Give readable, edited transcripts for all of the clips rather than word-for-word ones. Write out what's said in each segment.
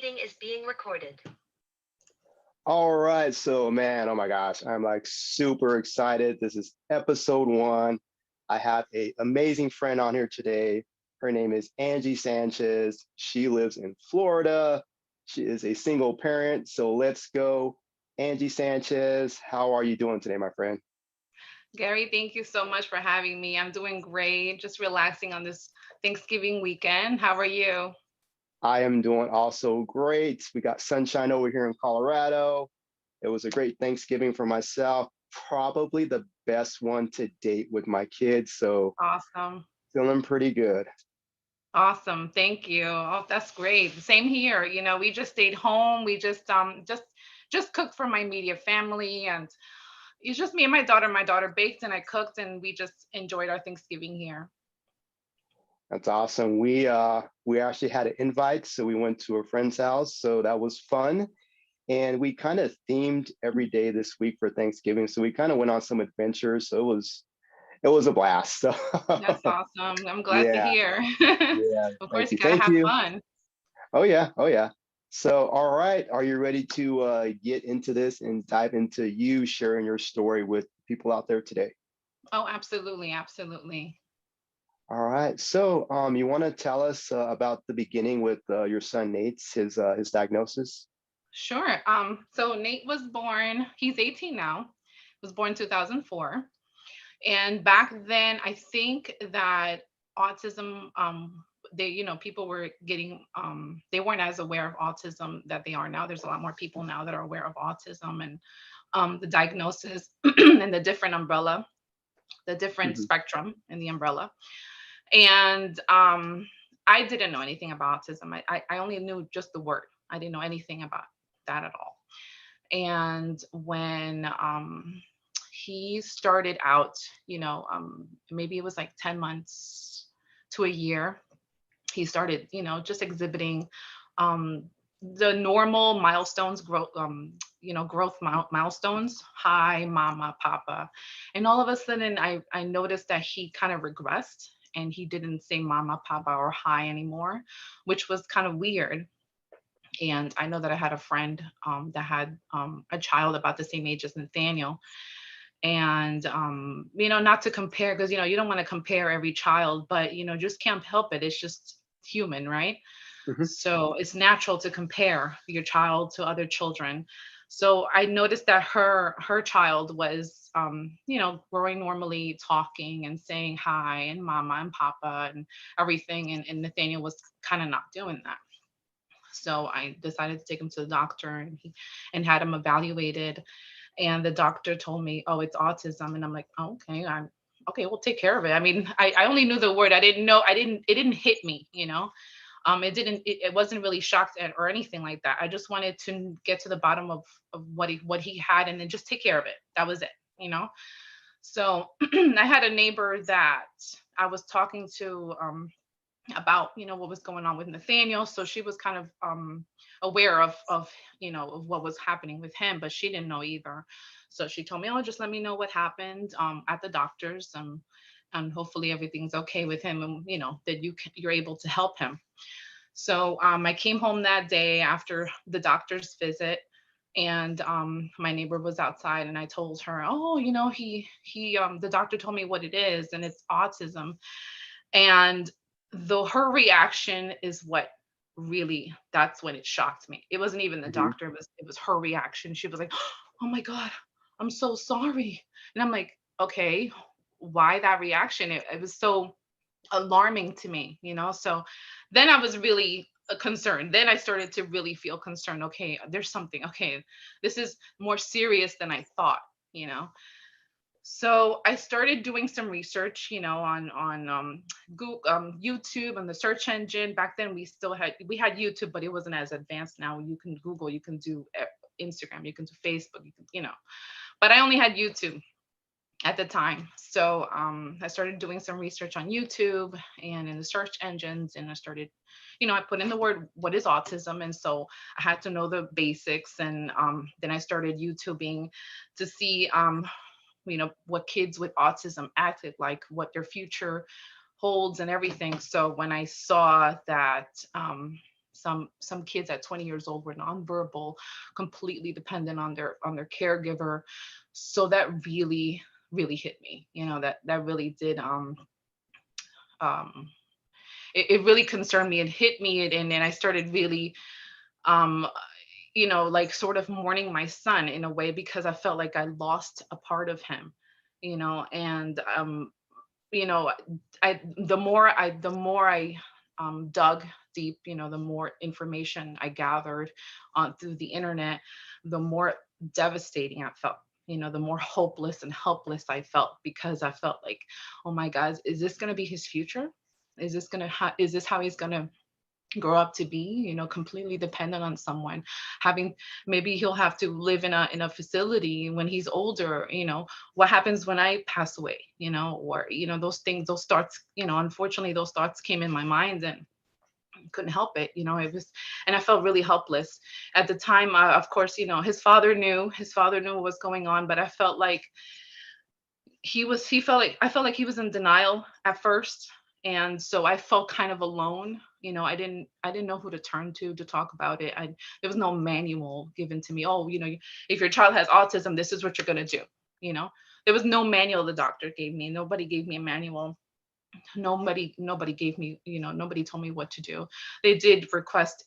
meeting is being recorded. All right, so man, oh my gosh, I'm like super excited. This is episode one. I have a amazing friend on here today. Her name is Angie Sanchez. She lives in Florida. She is a single parent. So let's go. Angie Sanchez, how are you doing today, my friend? Gary, thank you so much for having me. I'm doing great, just relaxing on this Thanksgiving weekend. How are you? I am doing also great. We got sunshine over here in Colorado. It was a great Thanksgiving for myself, probably the best one to date with my kids. So Awesome. feeling pretty good. Awesome. Thank you. Oh, that's great. Same here. We just stayed home. We just cooked for my immediate family, and it's just me and my daughter. My daughter baked and I cooked, and we just enjoyed our Thanksgiving here. That's awesome. We actually had an invite, so we went to a friend's house. So that was fun. And we kind of themed every day this week for Thanksgiving. So we kind of went on some adventures. So it was a blast. So That's awesome. I'm glad to yeah, hear. yeah. Of Thank course, you you. gotta Thank have you. fun. Oh yeah. Oh yeah. So all right, are you ready to get into this and dive into you sharing your story with people out there today? Oh, absolutely, absolutely. All right. So you want to tell us about the beginning with your son Nate's his diagnosis? Sure. So Nate was born, he's 18 now, was born 2004. And back then, I think that autism, people were getting, they weren't as aware of autism that they are now. There's a lot more people now that are aware of autism and the diagnosis and the different Hmm. spectrum in the umbrella. And I didn't know anything about autism. I only knew just the word. I didn't know anything about that at all. And when he started out, maybe it was like 10 months to a year, he started, just exhibiting um, the normal milestones, growth milestones. Hi, mama, papa. And all of a sudden, I noticed that he kind of regressed and he didn't say mama, papa, or hi anymore, which was kind of weird. And I know that I had a friend that had a child about the same age as Nathaniel. And, not to compare, because, you don't want to compare every child, but, just can't help it. It's just human, right? Hmm. So it's natural to compare your child to other children. So I noticed that her child was, growing normally, talking and saying hi and mama and papa and everything. And Nathaniel was kind of not doing that. So I decided to take him to the doctor and had him evaluated. And the doctor told me, "Oh, it's autism." And I'm like, oh, "Okay, I'm okay. We'll take care of it." I mean, I only knew the word. I didn't know. It didn't hit me. It didn't. It wasn't really shocked or anything like that. I just wanted to get to the bottom of what he had and then just take care of it. That was it. You know. So I had a neighbor that I was talking to. About what was going on with Nathaniel. So she was kind of aware of what was happening with him, but she didn't know either. So she told me, "Oh, just let me know what happened at the doctor's, and hopefully everything's okay with him, and that you're able to help him." So I came home that day after the doctor's visit. And my neighbor was outside, and I told her, "Oh, the doctor told me what it is, and it's autism." And though her reaction is what really, that's when it shocked me. It wasn't even the Hmm. doctor, it was her reaction. She was like, "Oh my God, I'm so sorry." And I'm like, okay, why that reaction? It was so alarming to me. So then I was really concerned. Then I started to really feel concerned. Okay, there's something. Okay, this is more serious than I thought. So I started doing some research, on Google, YouTube, and the search engine. Back then, we had YouTube, but it wasn't as advanced. Now you can Google, you can do Instagram, you can do Facebook, But I only had YouTube at the time. So I started doing some research on YouTube and in the search engines, and I started, I put in the word, "What is autism?" And so I had to know the basics, and then I started YouTubing to see what kids with autism acted like, what their future holds and everything. So when I saw that Some kids at 20 years old were nonverbal, completely dependent on their caregiver. So that really hit me. That really did um it really concerned me and hit me, and then I started really um like sort of mourning my son in a way, because I felt like I lost a part of him, and you know I the more I dug deep, the more information I gathered through the internet, the more devastating I felt, the more hopeless and helpless I felt, because I felt like, oh my god, is this going to be his future? Is this how he's going to grow up to be, completely dependent on someone, having, maybe he'll have to live in a facility when he's older. What happens when I pass away, or those things, those thoughts, unfortunately those thoughts came in my mind, and couldn't help it. It was, and I felt really helpless at the time. Of course, his father knew what was going on, but I felt like I felt like he was in denial at first. And so I felt kind of alone. I didn't know who to turn to talk about it. There was no manual given to me. Oh, if your child has autism, this is what you're going to do. you know there was no manual the doctor gave me. Nobody gave me a manual. Nobody gave me, nobody told me what to do. They did request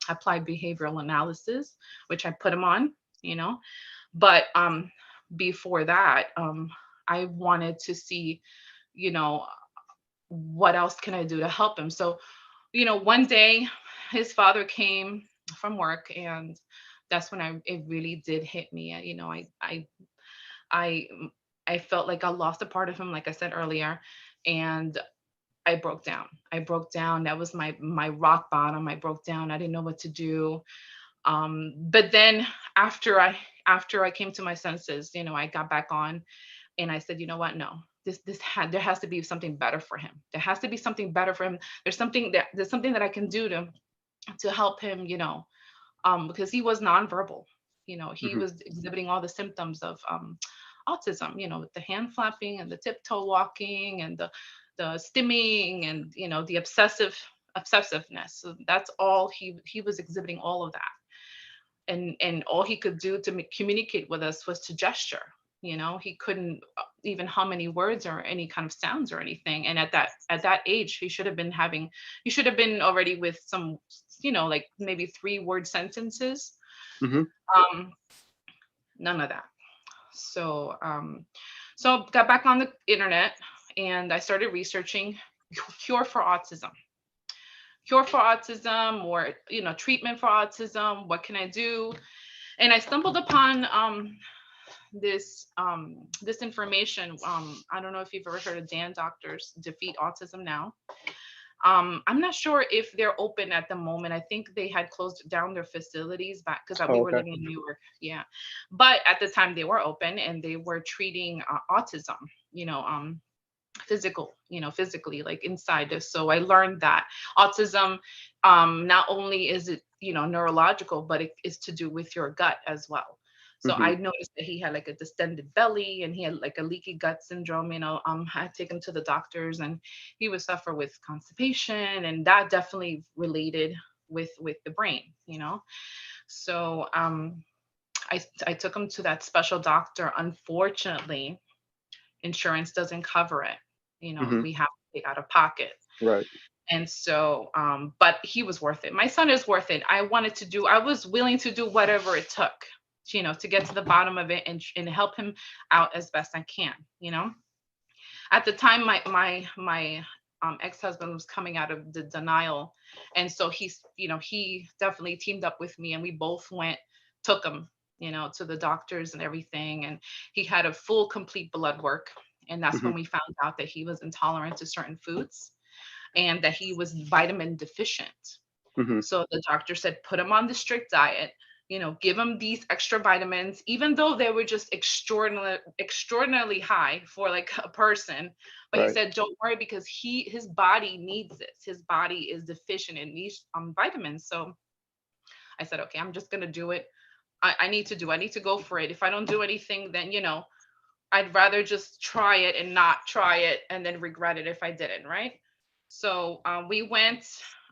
applied behavioral analysis, which I put them on. you know but before that, I wanted to see, you know what else can I do to help him. So, one day his father came from work, and that's when it really did hit me. I I felt like I lost a part of him, like I said earlier, and I broke down. I broke down. That was my rock bottom. I broke down. I didn't know what to do. But then after I came to my senses, I got back on, and I said, you know what? No, there has to be something better for him. There has to be something better for him. There's something that I can do to help him. Because he was nonverbal. He Hmm. was exhibiting all the symptoms of autism. With the hand flapping and the tiptoe walking and the stimming and the obsessiveness. So that's all he was exhibiting, all of that. And all he could do to communicate with us was to gesture. He couldn't even hum any words or any kind of sounds or anything. And at that age, he should have been already with some, like maybe 3-word sentences. Hmm. um None of that. So got back on the internet, and I started researching cure for autism cure for autism, or treatment for autism. What can I do? And I stumbled upon this information. I don't know if you've ever heard of Dan Doctor's Defeat Autism Now. I'm not sure if they're open at the moment. I think they had closed down their facilities back, because we Oh, were okay. living in New York. Yeah, but at the time they were open, and they were treating autism. You know, physically, like inside this. So I learned that autism, not only is it, neurological, but it is to do with your gut as well. So Hmm. I noticed that he had like a distended belly, and he had like a leaky gut syndrome. I take him to the doctors, and he would suffer with constipation, and that definitely related with the brain. So I took him to that special doctor. Unfortunately, insurance doesn't cover it. Hmm. We have to pay out of pocket. Right. And so, but he was worth it. My son is worth it. I was willing to do whatever it took, to get to the bottom of it, and help him out as best I can. At the time, my ex-husband was coming out of the denial. And so he definitely teamed up with me, and we both took him, to the doctors and everything. And he had a full, complete blood work. And that's Hmm. when we found out that he was intolerant to certain foods, and that he was vitamin deficient. Hmm. So the doctor said, put him on the strict diet, give him these extra vitamins, even though they were just extraordinarily high for like a person. But he Right. said, don't worry, because his body needs this. His body is deficient in these vitamins. So I said, okay, I'm just gonna do it. I need to go for it. If I don't do anything, then I'd rather just try it and not try it and then regret it if I didn't, right? So we went.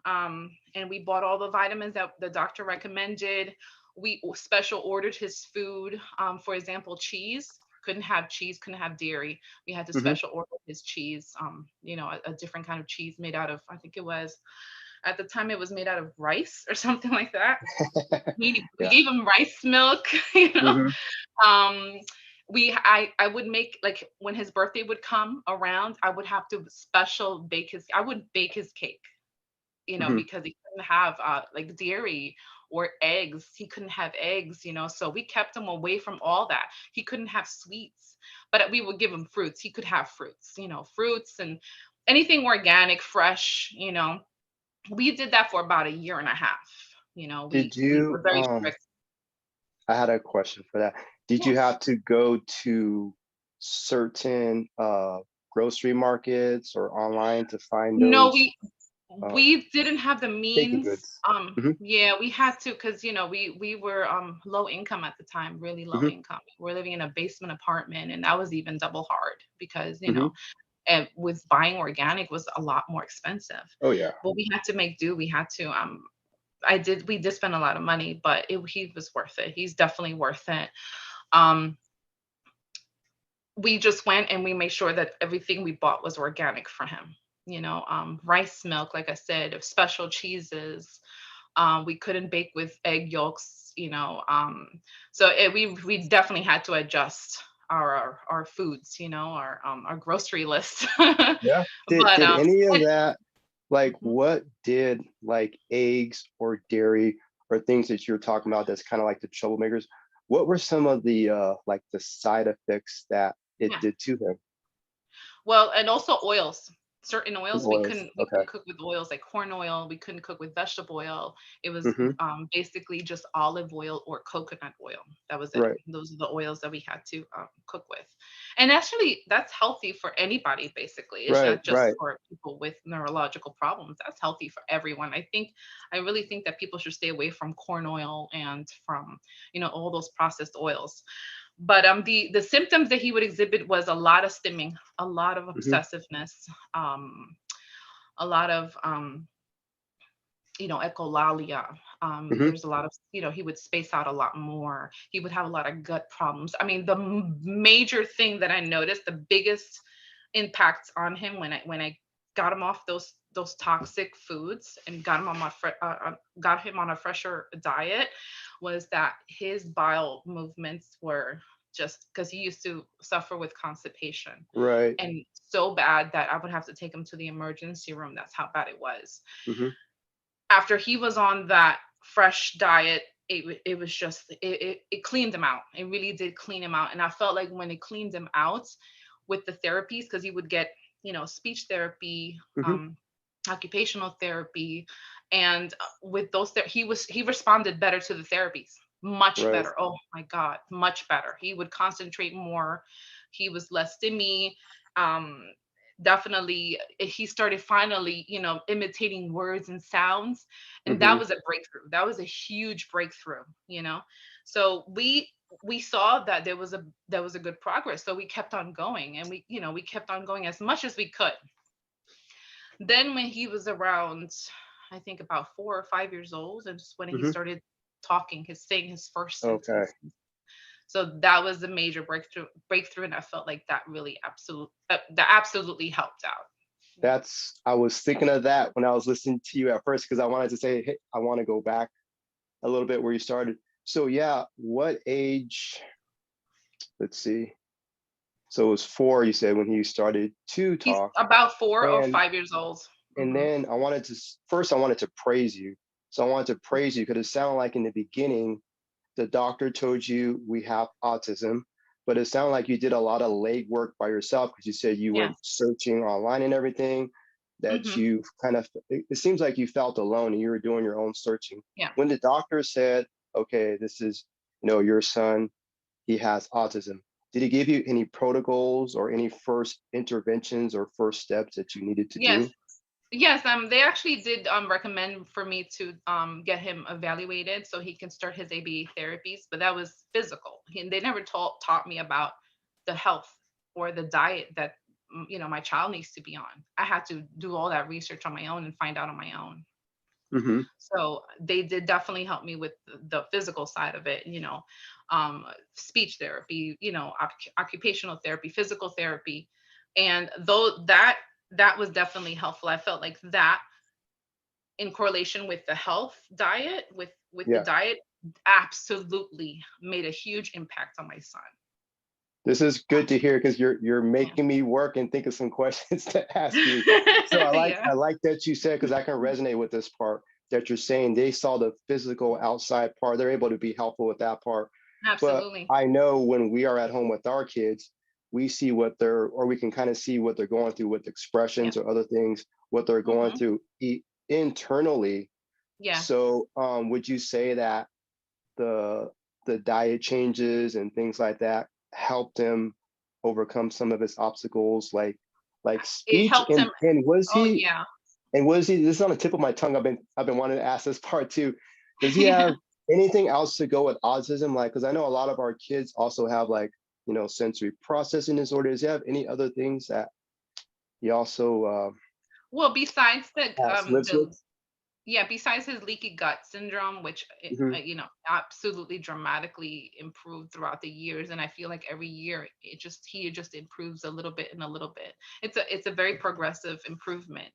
and we bought all the vitamins that the doctor recommended. We special ordered his food. For example, cheese. Couldn't have cheese, couldn't have dairy. We had to Hmm. special order his cheese. A different kind of cheese made out of, I think it was, at the time it was made out of rice or something like that. We Yeah. gave him rice milk, you know. Hmm. Um, I would make, like, when his birthday would come around, I would have to special bake his I would bake his cake, Hmm. because he couldn't have like dairy or eggs. He couldn't have eggs, so we kept him away from all that. He couldn't have sweets, but we would give him fruits. He could have fruits, fruits and anything organic, fresh. We did that for about a year and a half. Did We you were very strict. I had a question for that. Did you Yes. have to go to certain grocery markets or online to find No, those uh we didn't have the baking means. goods? Hmm. Yeah, we had to, because we were low income at the time, really low Hmm. income. We're living in a basement apartment, and that was even double hard because Hmm. and with buying organic was a lot more expensive. Oh yeah. But we had to make do. We had to we did spend a lot of money, but he was worth it. He's definitely worth it. Um we just went and we made sure that everything we bought was organic for him. Rice milk, like I said, special cheeses. We couldn't bake with egg yolks, so we definitely had to adjust our foods, our grocery list. Yeah. But Did any of that, like mhm. what did like eggs or dairy or things that you're talking about that's kind of like the troublemakers, what were some of the like the side effects that it Yeah. did to him? Well, and also oils. Certain And oils oils. we Okay. couldn't cook with oils, like corn oil. We couldn't cook with vegetable oil. It was Hmm. basically just olive oil or coconut oil. That was it. Right. Those are the oils that we had to cook with. And actually, that's healthy for anybody. Basically, it's Right. not just Right. for people with neurological problems. That's healthy for everyone. I really think that people should stay away from corn oil and from all those processed oils. But the symptoms that he would exhibit was a lot of stimming, a lot of Hmm. obsessiveness, a lot of echolalia. Hmm. There's a lot of, he would space out a lot more. He would have a lot of gut problems. I mean, the major thing that I noticed, the biggest impact on him when I got him off those toxic foods and got him on a fresher diet, was that his bile movements were just, because he used to suffer with constipation, Right. and so bad that I would have to take him to the emergency room. That's how bad it was. Hmm. After he was on that fresh diet, it was just it cleaned him out. It really did clean him out, and I felt like when it cleaned him out with the therapies, because he would get speech therapy, Hmm. occupational therapy, and with those he responded better to the therapies, much Right. better. Oh my god, much better. He would concentrate more. He was less stimmy. um Definitely, he started finally imitating words and sounds, and that Hmm. was a breakthrough. That was a huge breakthrough. So we saw that there was a good progress, so we kept on going, and we kept on going as much as we could. Then when he was around, I think about 4 or 5 years old, and just when he Hmm. started talking, his saying his first Okay. sentences. So that was a major breakthrough, and I felt like that really that absolutely helped out. Yeah. I was thinking of that when I was listening to you at first because I wanted to say, hey, I want to go back a little bit where you started. So yeah, what age? Let's see. So it was four, you said, when he started to He's talk. about And 4 or 5 years old. and Hmm. then I wanted to praise you. So I wanted to praise you because it sounded like in the beginning the doctor told you we have autism, but it sounded like you did a lot of legwork by yourself because you said you Yes. went searching online and everything, that Hmm. you kind of, it seems like you felt alone and you were doing your own searching. Yeah. When the doctor said, okay, this is, your son, he has autism, did he give you any protocols or any first interventions or first steps that you needed to Yes. do? Yes, they actually did recommend for me to get him evaluated so he can start his ABA therapies, but that was physical. They never taught me about the health or the diet that my child needs to be on. I had to do all that research on my own and find out on my own. Hmm. So they did definitely help me with the physical side of it, um, speech therapy, occupational therapy, physical therapy. And though that was definitely helpful. I felt like that in correlation with the health diet, with the Yeah. diet, absolutely made a huge impact on my son. This is good to hear because you're Yeah. making me work and think of some questions to ask you. So I like Yeah. I like that you said, because I can resonate with this part, that you're saying they saw the physical outside part. They're able to be helpful with that part. But Absolutely. I know when we are at home with our kids, we see what they're, or we can kind of see what they're going through with Yeah. expressions or other things, what they're going Hmm. through internally. Yeah. So would you say that the the diet changes and things like that helped him overcome some of his obstacles, like It speech, helped him. and was Oh he yeah. and was he this is on the tip of my tongue. I've been wanting to ask this part too. Does he Yeah. have anything else to go with autism, like, because I know a lot of our kids also have, like, sensory processing disorders. Does he have any other things that he also Well, besides lives with? the yeah, besides his leaky gut syndrome, which Hmm. absolutely dramatically improved throughout the years, and I feel like every year he just improves a little bit and a little bit. It's a very progressive improvement,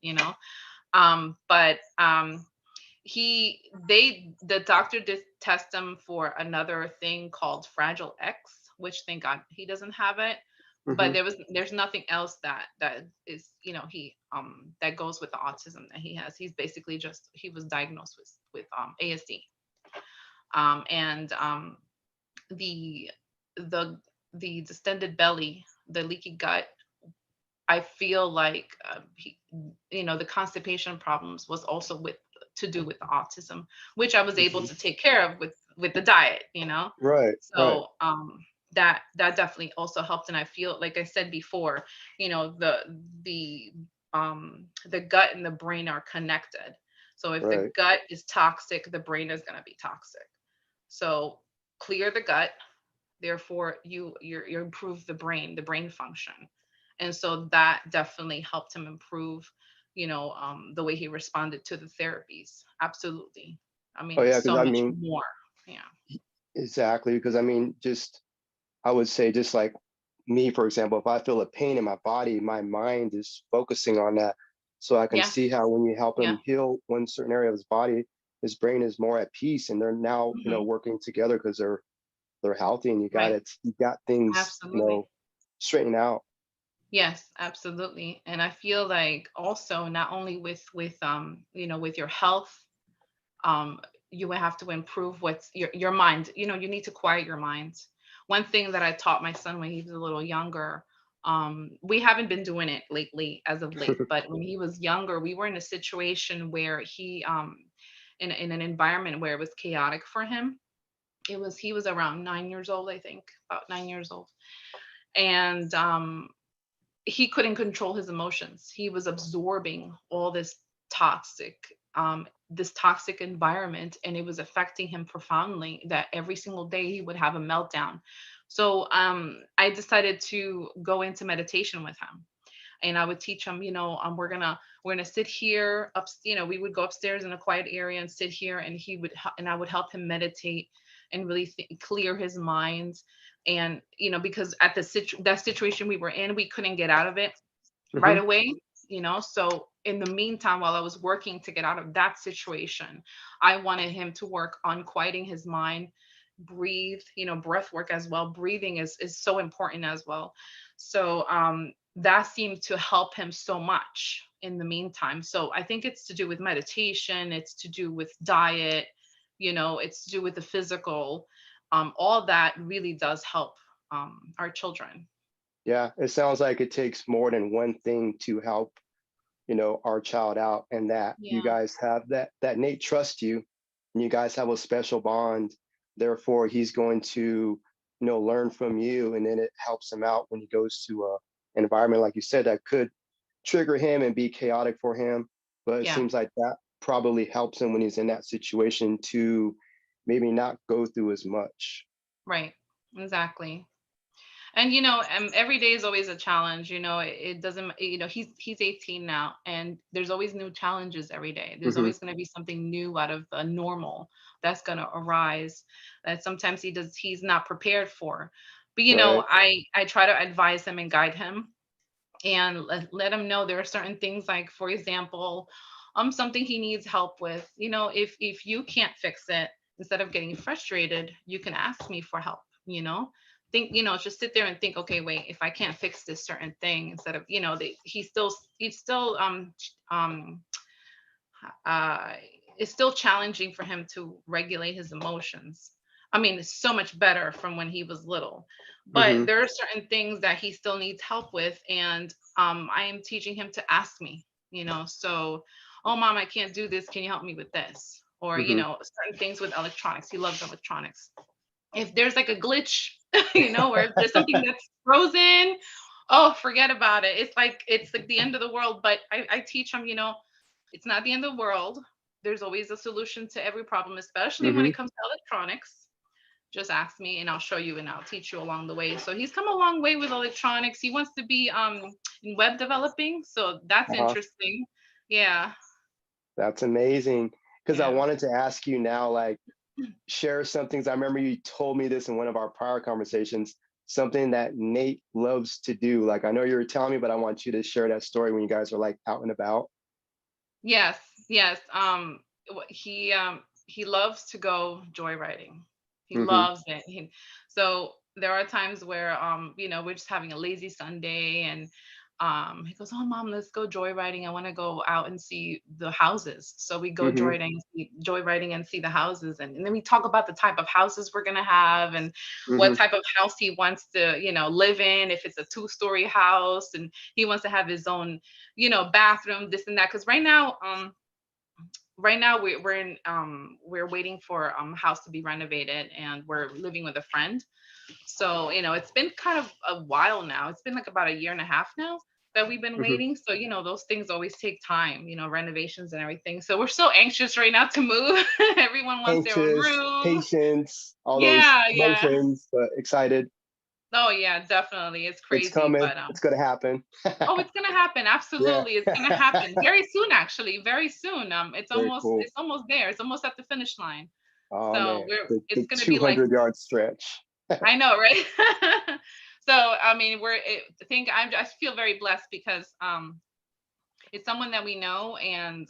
But the doctor did test him for another thing called Fragile X, which thank God he doesn't have it. But Hmm. there's nothing else that is, he that goes with the autism that he has. He's basically just he was diagnosed with ASD. And the the the distended belly, the leaky gut, I feel like the constipation problems was also with to do with the autism, which I was able Hmm. to take care of with the diet. Right, right, So that definitely also helped, and I feel like I said before, the gut and the brain are connected. So if the right. gut is toxic, the brain is going to be toxic. So clear the gut, therefore you improve the brain function. And so that definitely helped him improve, the way he responded to the therapies. Absolutely. I Oh mean, yeah, because so I much mean, more. Yeah. exactly, because I mean, just I would say, just like me, for example, if I feel a pain in my body, my mind is focusing on that. So I can Yeah. see how when you help Yeah. him heal one certain area of his body, his brain is more at peace, and they're now, Hmm. working together because they're healthy, and Right. you got things, Absolutely. straightened out. Yes, absolutely. And I feel like also not only with your health, um, you would have to improve what's your mind. You need to quiet your mind. One thing that I taught my son when he was a little younger, we haven't been doing it lately as of late, but when he was younger, we were in a situation where in an environment where it was chaotic for him. He was around 9 years old, I think, about 9 years old. And he couldn't control his emotions. He was absorbing all toxic this toxic environment, and it was affecting him profoundly, that every single day he would have a meltdown. So I decided to go into meditation with him, and I would teach him, we're gonna sit here up, we would go upstairs in a quiet area and sit here, and and I would help him meditate and really clear his mind. And because at that situation we were in, we couldn't get out of it right Hmm. away. So in the meantime, while I was working to get out of that situation, I wanted him to work on quieting his mind, breathe, breath work as well. Breathing is so important as well. So that seemed to help him so much in the meantime. So I think it's to do with meditation, it's to do with diet, it's to do with the physical. All that really does help our children. Yeah, it sounds like it takes more than one thing to help, our child out, and that you Yeah. guys have that Nate trusts you, and you guys have a special bond. Therefore, he's going to, learn from you, and then it helps him out when he goes to an environment, like you said, that could trigger him and be chaotic for him. But it Yeah. seems like that probably helps him when he's in that situation to maybe not go through as much. Right. Exactly. And every day is always a challenge. It doesn't. He's 18 now, and there's always new challenges every day. There's Hmm. always going to be something new out of the normal that's going to arise that sometimes he's not prepared for. But Right. I try to advise him and guide him and let him know there are certain things, like for example, something he needs help with. If you can't fix it, instead of getting frustrated, you can ask me for help. Think, just sit there and think, okay, wait, if I can't fix this certain thing, instead of, he's still um uh it's still challenging for him to regulate his emotions. I mean, it's so much better from when he was little, but Hmm. there are certain things that he still needs help with, and I am teaching him to ask me. So, oh mom, I can't do this, can you help me with this? Or Hmm. certain things with electronics, he loves electronics. If there's like a glitch, or if there's something that's frozen, oh, forget about it. It's like the end of the world. But I teach him, it's not the end of the world. There's always a solution to every problem, especially when Hmm. it comes to electronics. Just ask me and I'll show you and I'll teach you along the way. So he's come a long way with electronics. He wants to be in web developing, so that's Uh-huh. interesting. Yeah, That's amazing. Because I yeah. wanted to ask you now, like, share some things. I remember you told me this in one of our prior conversations, something that Nate loves to do. Like, I know you were telling me, but I want you to share that story when you guys are like out and about. Yes, yes. He loves to go joyriding. He Hmm. loves it. So there are times where we're just having a lazy Sunday, and he goes, "Oh mom, let's go joyriding. I want to go out and see the houses." So we go Hmm. joyriding and see the houses, and then we talk about the type of houses we're gonna have and what Hmm. type of house he wants to, live in. If it's a two-story house, and he wants to have his own, bathroom, this and that. Because right now we're waiting for house to be renovated, and we're living with a friend. So it's been kind of a while now. It's been like about a year and a half now that we've been Hmm. waiting. So those things always take time, renovations and everything. So we're so anxious right now to move. Everyone wants their own Anxious, room. patience, all those Yeah, yeah. emotions, but excited. Oh yeah, definitely. It's It's crazy, coming. but It's going to happen. oh, it's gonna happen. Yeah. Absolutely, it's gonna happen very soon. Actually, very soon. It's Very almost cool. it's almost there. It's almost at the finish line. Oh, So man. we're The it's gonna be like, 200-yard stretch. I know, right? So I mean, I think I feel very blessed because it's someone that we know, and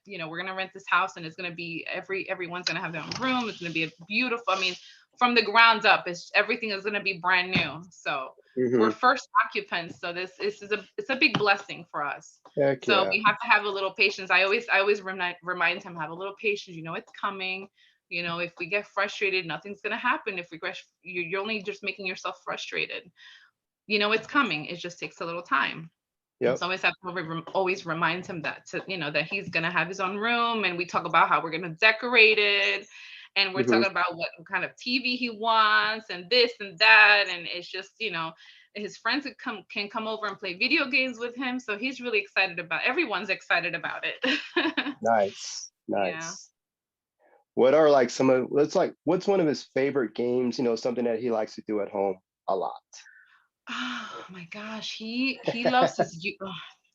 we're gonna rent this house, and it's gonna be everyone's gonna have their own room. It's gonna be a beautiful. I mean, from the ground up, everything is gonna be brand new. So we're Hmm. first occupants. So this is a big blessing for us. Heck So yeah. we have to have a little patience. I always remind him, have a little patience. It's coming. If we get frustrated, nothing's gonna happen. If we get, you're only just making yourself frustrated. It's coming. It just takes a little time. Yep. So I always have to always remind him that he's gonna have his own room, and we talk about how we're gonna decorate it, and we're Hmm. talking about what kind of TV he wants, and this and that, and it's just his friends can come over and play video games with him, so he's really excited about. Everyone's excited about it. Nice. Yeah. Nice. What are like some of, let's like, what's one of his favorite games, something that he likes to do at home a lot? Oh my gosh, he loves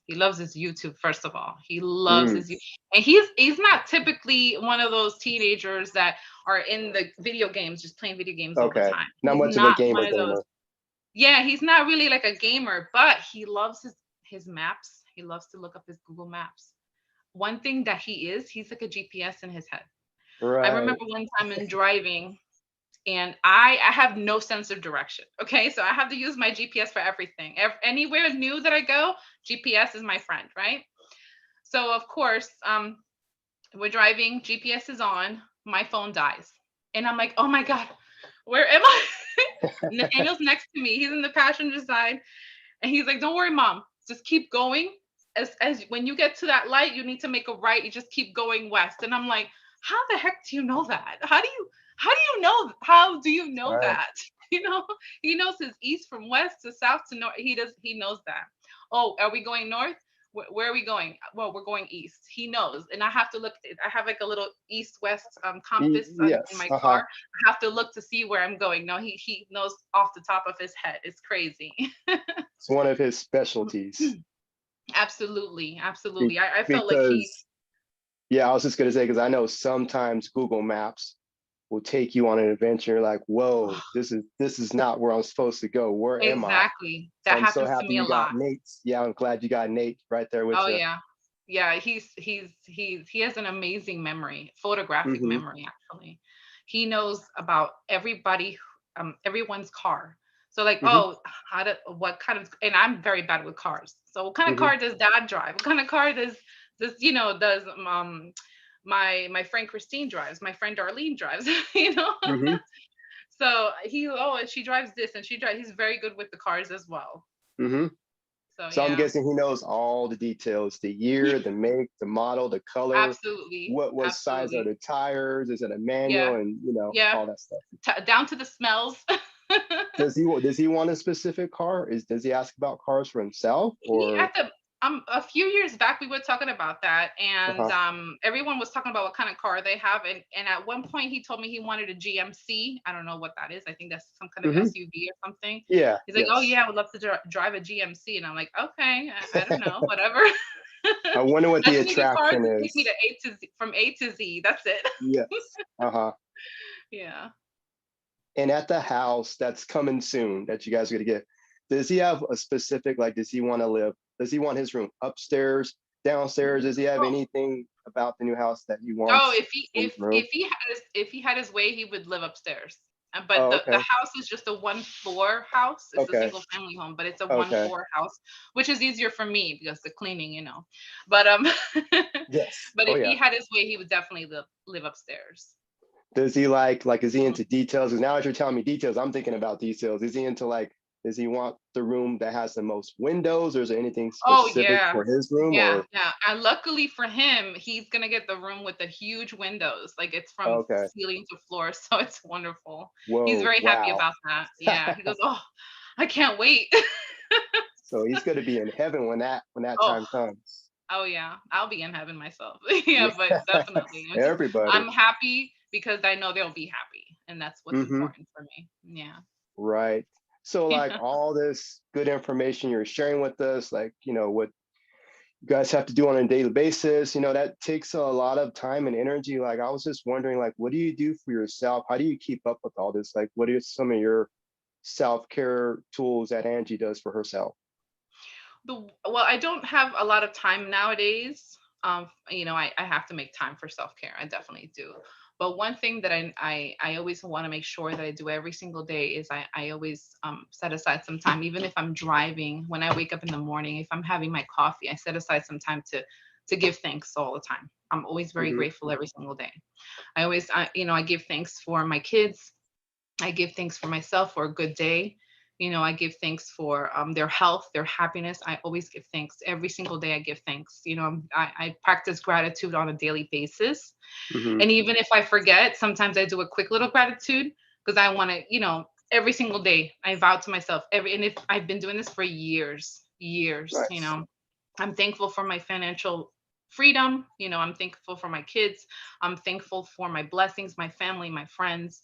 he loves his YouTube. First of all, he loves Mm, his and he's not typically one of those teenagers that are in the video games, just playing video games all the okay. time. Not He's much of a not one of those. gamer. Yeah, he's not really like a gamer, but he loves his maps. He loves to look up his Google Maps. One thing that he's like a GPS in his head. I Right. remember one time in driving, and I have no sense of direction. Okay, so I have to use my GPS for everything. Anywhere new that I go, GPS is my friend, right? So of course, we're driving, GPS is on, my phone dies, and I'm like, oh my god, where am I? Nathaniel's next to me. He's in the passenger side, and he's like, don't worry, mom, just keep going. As when you get to that light, you need to make a right. You just keep going west. And I'm like, how the heck do you know that? How do you know Right. that? You know, he knows his east from west to south to north. He knows that. Oh, are we going north? Where are we going? Well, we're going east. He knows, and I have to look. I have like a little east-west compass in Yes. my Uh-huh. car. I have to look to see where I'm going. No, he knows off the top of his head. It's crazy. It's one of his specialties. Absolutely, Be- absolutely. I felt like he. because yeah, I was just gonna say because I know sometimes Google Maps will take you on an adventure. You're like, whoa, this is not where I'm supposed to go. Where am I? Exactly. So That I'm so happens to happy me a you got lot. Nate. Yeah, I'm glad you got Nate right there with Oh you. yeah. Yeah, he has an amazing memory, photographic Hmm. memory actually. He knows about everyone's car. So like, Hmm. oh, what kind of, and I'm very bad with cars. So what kind of Hmm. car does dad drive? What kind of car does my friend Christine drives, my friend Darlene drives, you know? Hmm. So she drives this and he's very good with the cars as well. Hmm. So So I'm yeah. guessing he knows all the details, the year, the make, the model, the color, Absolutely. what size are Absolutely. the tires, is it a manual, Yeah. and Yeah. all that stuff. Down to the smells. Does he want a specific car? Does he ask about cars for himself He or at the A few years back we were talking about that, and uh-huh. everyone was talking about what kind of car they have, and at one point he told me he wanted a GMC. I don't know what that is. I think that's some kind of Hmm. SUV or something. Yeah, He's like, "Oh yes. yeah, I would love to drive a GMC," and I'm like, "Okay, I don't know, whatever." I wonder what I the just need a car attraction to take me to is. from A to Z. That's it. Yes. Uh-huh. Yeah. And at the house that's coming soon that you guys are gonna get, does he have a specific, like, does he want his room upstairs, downstairs? Does he have Oh, anything about the new house that he Oh, wants in his room? if he had his way, he would live upstairs. But Oh, the okay. house is just a one floor house. It's a Okay. single family home, but it's a one Okay. floor house, which is easier for me because the cleaning, you know. But Yes. but Oh if yeah. he had his way, he would definitely live upstairs. Does he like is he Mhm. into details? Because now as you're telling me details, I'm thinking about details. Is he into like does he want the room that has the most windows, or is there anything Oh specific yeah. for his room? Yeah, Or yeah. And luckily for him, he's gonna get the room with the huge windows. Like it's from okay. ceiling to floor, so it's wonderful. He's Whoa, very happy wow. about that. Yeah. He goes, "Oh, I can't wait." So he's gonna be in heaven when that Oh, time comes. oh yeah. I'll be in heaven myself. Yeah, but Yeah. definitely. Everybody. I'm happy because I know they'll be happy, and that's what's Hmm. important for me. Yeah. Right. So like Yeah. all this good information you're sharing with us, like, what you guys have to do on a daily basis, that takes a lot of time and energy. Like I was just wondering, like, what do you do for yourself? How do you keep up with all this? Like, what are some of your self-care tools that Angie does for herself? Well, I don't have a lot of time nowadays. I have to make time for self-care. I definitely do. But one thing that I always want to make sure that I do every single day is I always set aside some time, even if I'm driving, when I wake up in the morning, if I'm having my coffee, I set aside some time to give thanks all the time. I'm always very Hmm. grateful every single day. I give thanks for my kids. I give thanks for myself for a good day. I give thanks for their health, their happiness. I always give thanks every single day. I give thanks. I practice gratitude on a daily basis. Hmm. And even if I forget, sometimes I do a quick little gratitude because I want to, every single day I vow to myself and if I've been doing this for years, years, Nice. I'm thankful for my financial freedom. I'm thankful for my kids. I'm thankful for my blessings, my family, my friends,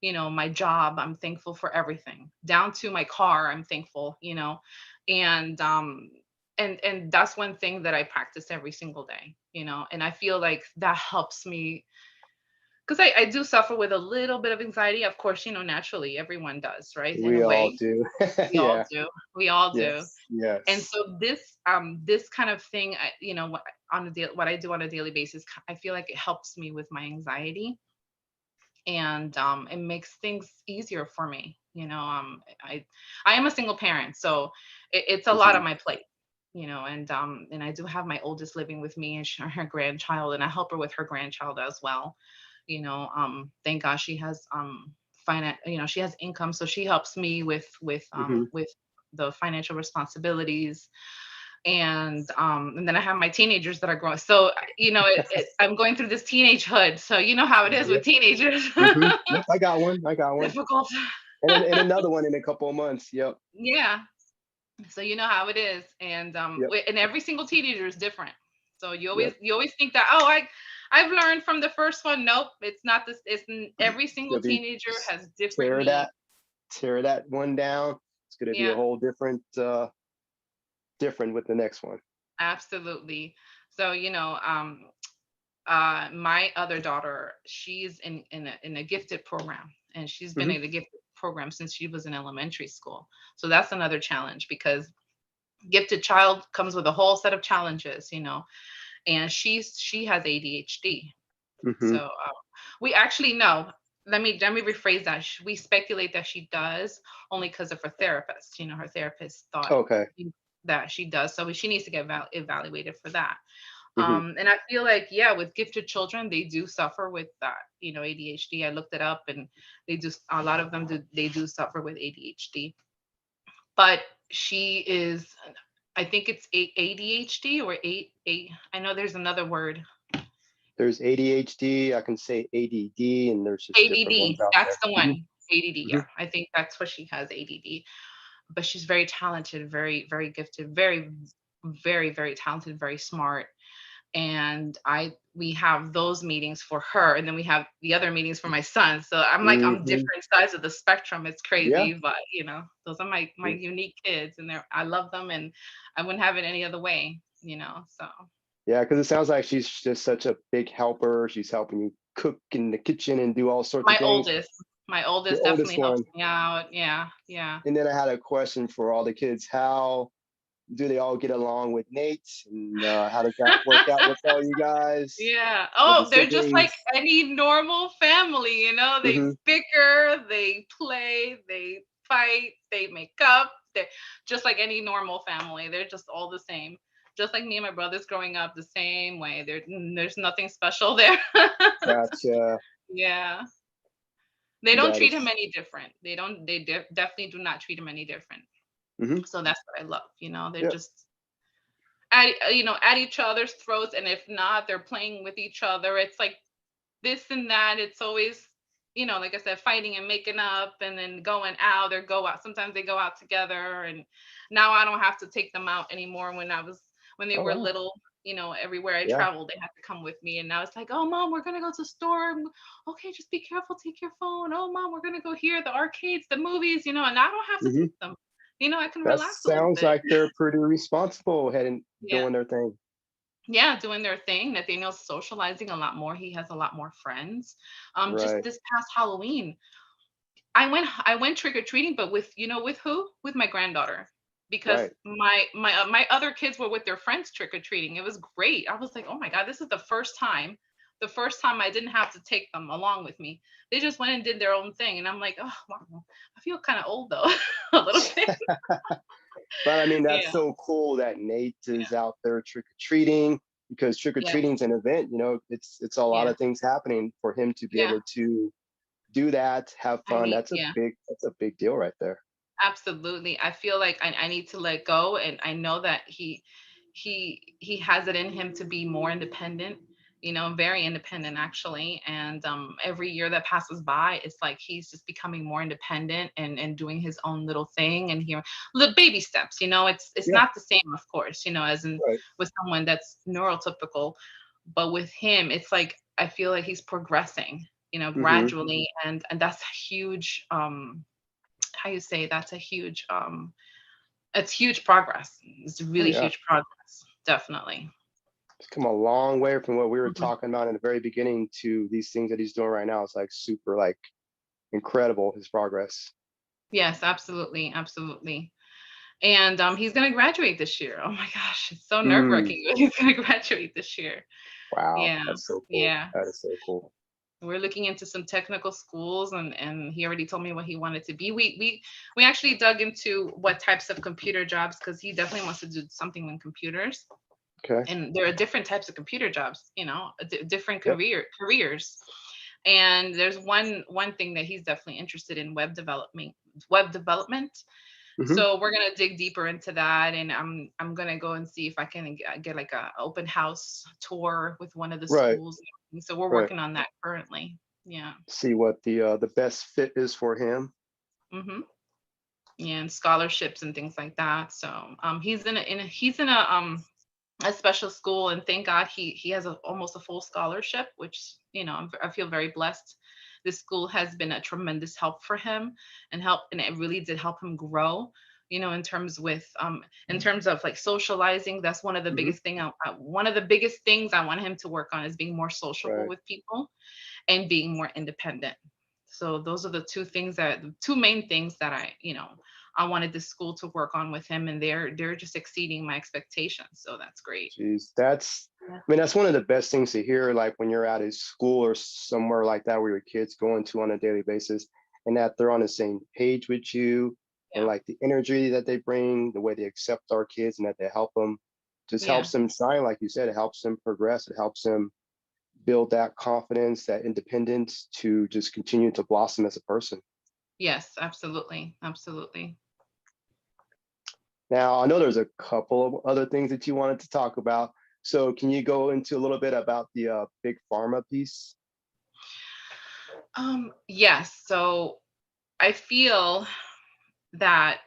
my job. I'm thankful for everything, down to my car. I'm thankful, and and that's one thing that I practice every single day, and I feel like that helps me because I do suffer with a little bit of anxiety. Of course, naturally everyone does, right? In a We all way, do. we all Yeah. do. We all do. Yes. And Yes. so this kind of thing, what I do on a daily basis, I feel like it helps me with my anxiety, and it makes things easier for me. I am a single parent, so it's a lot Hmm. on my plate. And I do have my oldest living with me and her grandchild, and I help her with her grandchild as well. Thank God she has she has income, so she helps me Hmm. with the financial responsibilities, and then I have my teenagers that are growing. So I'm going through this teenagehood. So you know how it is with Yep. teenagers. Hmm. Yep. I got one. I got one. Difficult. And another one in a couple of months. Yep. Yeah. So you know how it is, and Yep. and every single teenager is different. So Yep. you always think that, oh, I've learned from the first one. Nope, it's not this. Every It's single gonna be teenager has different tear needs. that tear that one down. It's gonna be a Yeah, whole different with the next one. absolutely. So my other daughter, she's in a gifted program, and she's been Hmm. in a gifted program since she was in elementary school. So that's another challenge because gifted child comes with a whole set of challenges, and she has ADHD. Hmm. So we actually know. Let me rephrase that. We speculate that she does only because of her therapist. Her therapist thought Okay. that she does, so she needs to get evaluated for that. Hmm. And I feel like, yeah, with gifted children, they do suffer with that. ADHD. I looked it up, and they do. A lot of them do. They do suffer with ADHD, but she is. I think it's ADHD or eight. I know there's another word. There's ADHD. I can say ADD, and there's just different ones ADD, out that's there. the Hmm. one. ADD, Hmm. yeah. I think that's what she has, ADD. But she's very talented, very, very gifted, very, very, very talented, very smart. And I we have those meetings for her, and then we have the other meetings for my son. So I'm like on Hmm. different sides of the spectrum. It's Yeah. crazy, but those are my Yeah. unique kids, and I love them, and I wouldn't have it any other way. So Yeah, because it sounds like she's just such a big helper. She's helping you cook in the kitchen and do all sorts of my things. oldest, my Your oldest oldest definitely helps one. me out. Yeah, yeah. And then I had a question for all the kids. How do they all get along with Nate? And how does that work out with all you guys? Yeah. With the Oh, they're just like siblings? any normal family, they Hmm. bicker, they play, they fight, they make up. They're just like any normal family. They're just all the same. Just like me and my brothers growing up the same way. There's nothing special there. Gotcha. Yeah. They don't That treat him is. any different. They don't they de- definitely do not treat him any different. Hmm. So that's what I love. They're Yep. just at each other's throats, and if not, they're playing with each other. It's like this and that. It's always, like I said, fighting and making up, and then going out or go out. Sometimes they go out together, and now I don't have to take them out anymore. When they Oh were wow. little, everywhere I Yeah. traveled, they had to come with me. And now it's like, oh mom, we're gonna go to the store. Okay, just be careful, take your phone. Oh mom, we're gonna go here, the arcades, the movies, and I don't have to Hmm. take them. I can That relax a little sounds bit. like they're pretty responsible heading Yeah. doing their thing. Yeah, doing their thing. Nathaniel's socializing a lot more. He has a lot more friends. Just Right. this past Halloween, I went trick or treating, but with who? With my granddaughter, because Right. my other kids were with their friends trick or treating. It was great. I was like, oh my god, this is the first time I didn't have to take them along with me. They just went and did their own thing, and I'm like, oh wow, I feel kind of old though, a little bit. But I mean, that's Yeah, so cool that Nate yeah, is out there trick or treating because trick or yes, treating is an event. It's a lot yeah, of things happening for him to be yeah. able to do that, have I fun. need, yeah. That's a big deal right there. Absolutely. I feel like I need to let go, and I know that he has it in him to be more independent, very independent actually. And every year that passes by, it's like he's just becoming more independent and doing his own little thing, and here little baby steps. It's Yeah. not the same, of course, as in Right. with someone that's neurotypical, but with him, it's like I feel like he's progressing, Hmm. gradually, and that's a huge how you say that's a huge it's huge progress. It's Oh really yeah. huge progress, definitely. It's come a long way from what we were Mhm. talking about in the very beginning to these things that he's doing right now. It's like super like incredible his progress. Yes, absolutely, absolutely. And he's going to graduate this year. Oh my gosh, it's so nerve Mm, wracking. He's going to graduate this year. wow, Yeah, that's so cool. yeah. That is so cool. We're looking into some technical schools, and he already told me what he wanted to be. We actually dug into what types of computer jobs, because he definitely wants to do something in computers. Okay. And there are different types of computer jobs, different Yep. careers. And there's one thing that he's definitely interested in: web development. Hmm. So we're gonna dig deeper into that, and I'm gonna go and see if I can get like a open house tour with one of the Right. schools. So we're Right. working on that currently. Yeah. See what the best fit is for him. Hmm. Yeah, and scholarships and things like that. So he's in a special school, and thank God he has almost a full scholarship, which I feel very blessed. This school has been a tremendous help for him, and it really did help him grow. In terms of like socializing, that's Hmm. one of the biggest things I want him to work on is being more sociable Right. with people and being more independent. So those are the two main things that I wanted the school to work on with him, and they're just exceeding my expectations. So that's great. Jeez, that's, Yeah. I mean, that's one of the best things to hear, like when you're at a school or somewhere like that where your kids go into on a daily basis, and that they're on the same page with you, and Yeah. like the energy that they bring, the way they accept our kids, and that they help them, just Yeah. helps them shine. Like you said, it helps them progress. It helps them build that confidence, that independence to just continue to blossom as a person. Yes, absolutely. Absolutely. Now, I know there's a couple of other things that you wanted to talk about. So, can you go into a little bit about the big pharma piece? Yes. So I feel that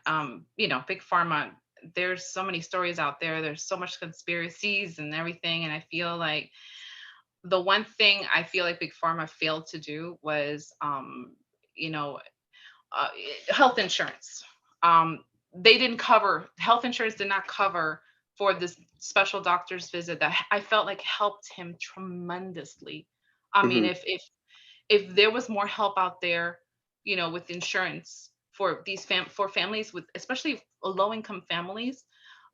big pharma, there's so many stories out there. There's so much conspiracies and everything. And I feel like the one thing I feel like big pharma failed to do was you know, uh, health insurance. They didn't cover health insurance did not cover for this special doctor's visit that I felt like helped him tremendously. I mean, Hmm. if there was more help out there, with insurance for for families with especially low income families,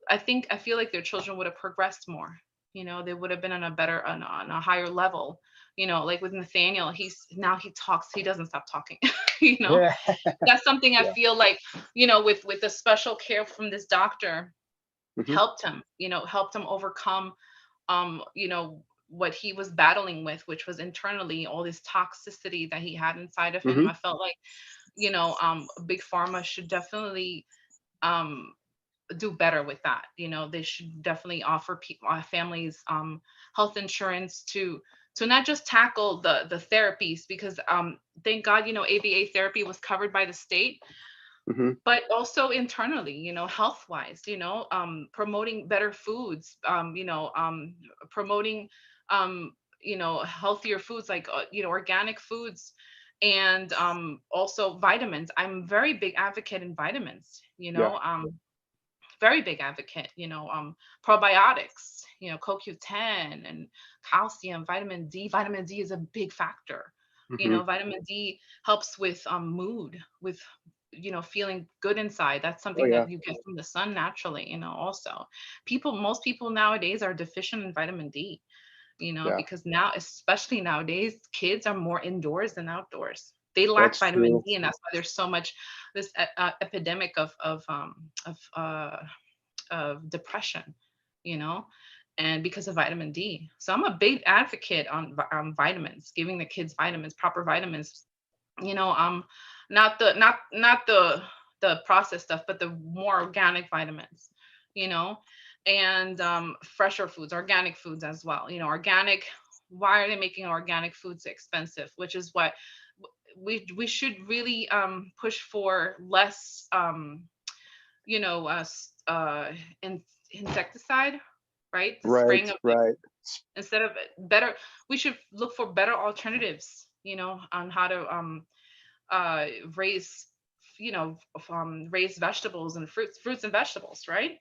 I feel like their children would have progressed more. They would have been on a higher level. Like with Nathaniel, he talks, he doesn't stop talking. you know, Yeah. that's something I Yeah. feel like, with the special care from this doctor Hmm. helped him overcome what he was battling with, which was internally all this toxicity that he had inside of him. Hmm. I felt like, big pharma should definitely um do better with that. They should definitely offer families health insurance to not just tackle the therapies, because thank God, ABA therapy was covered by the state, Hmm. but also internally, health wise, promoting better foods, promoting healthier foods, like organic foods, and also vitamins. I'm very big advocate in vitamins, Yeah. very big advocate, probiotics, CoQ10 and calcium, vitamin D. Vitamin D is a big factor. Hmm. Vitamin D helps with mood, with feeling good inside. That's Oh something yeah. that you get from the sun naturally. Also, most people nowadays are deficient in vitamin D, Yeah. because now, especially nowadays, kids are more indoors than outdoors. They lack That's vitamin true. D, and that's why there's so much this epidemic of depression, you know, and because of vitamin D. So I'm a big advocate on vitamins, giving the kids vitamins, proper vitamins. You know, um, not the processed stuff, but the more organic vitamins. You know, and fresher foods, organic foods as well. Organic. Why are they making organic foods expensive? Which is what we should really push for less you know, uh, s- uh, in, insecticide, right? The Right. spraying of Right. instead of better, we should look for better alternatives, on how to uh, raise, raise vegetables and fruits and vegetables, right?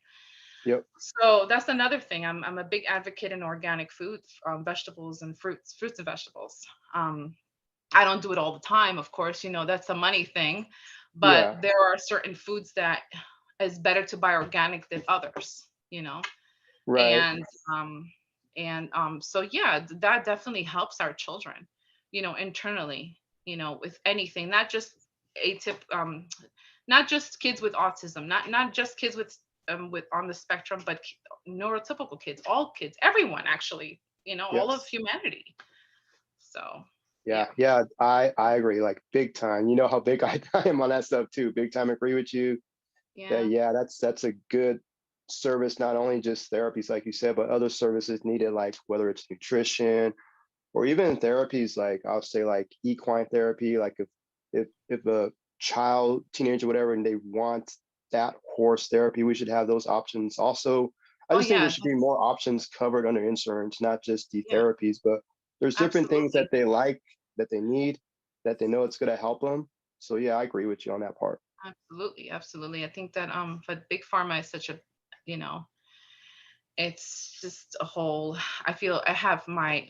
Yep. So that's another thing. I'm a big advocate in organic foods, vegetables and fruits and vegetables. Um, I don't do it all the time, of course, that's a money thing, but Yeah. there are certain foods that is better to buy organic than others, Right. and so yeah, that definitely helps our children, internally, with anything, not just atyp not just kids with autism, not just kids with on the spectrum, but neurotypical kids, all kids, everyone actually, all of Yes. humanity. So Yeah. yeah. Yeah. I agree. Like big time. You know how big I am on that stuff too. Big time agree with you. That, Yeah. yeah, that's a good service, not only just therapies like you said, but other services needed, like whether it's nutrition or even therapies like I'll say like equine therapy, like if a child, teenager, whatever, and they want that horse therapy, we should have those options. Also, I Oh just think there yeah, should be more options covered under insurance, not just the yeah, therapies, but there's different things that absolutely. they like, that they need, that they know it's going to help them. So yeah, I agree with you on that part. Absolutely, absolutely. I think that but big pharma is such a, you know, it's just a whole. I feel I have my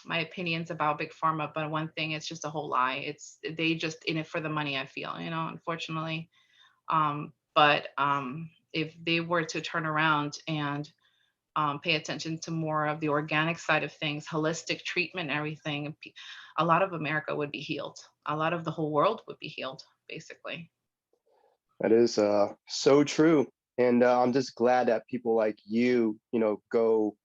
opinions about big pharma, but one thing, it's just a whole lie. It's they just in it for the money, I feel, unfortunately. But if they were to turn around and pay attention to more of the organic side of things, holistic treatment, and everything, a lot of America would be healed. A lot of the whole world would be healed, basically. That is so true. And I'm just glad that people like you know, go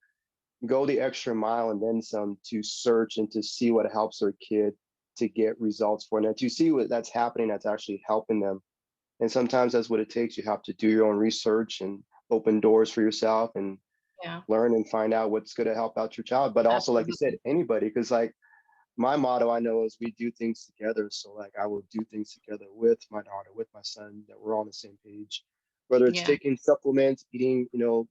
the extra mile and then some to search and to see what helps their kid to get results for them. To see what that's happening, that's actually helping them. And sometimes that's what it takes. You have to do your own research and open doors for yourself and Yeah, learn and find out what's going to help out your child. But also, like you said, absolutely. anybody, because like my motto I know is we do things together. So like I will do things together with my daughter, with my son, that we're on the same page. Whether it's Yeah. taking supplements, eating, you know,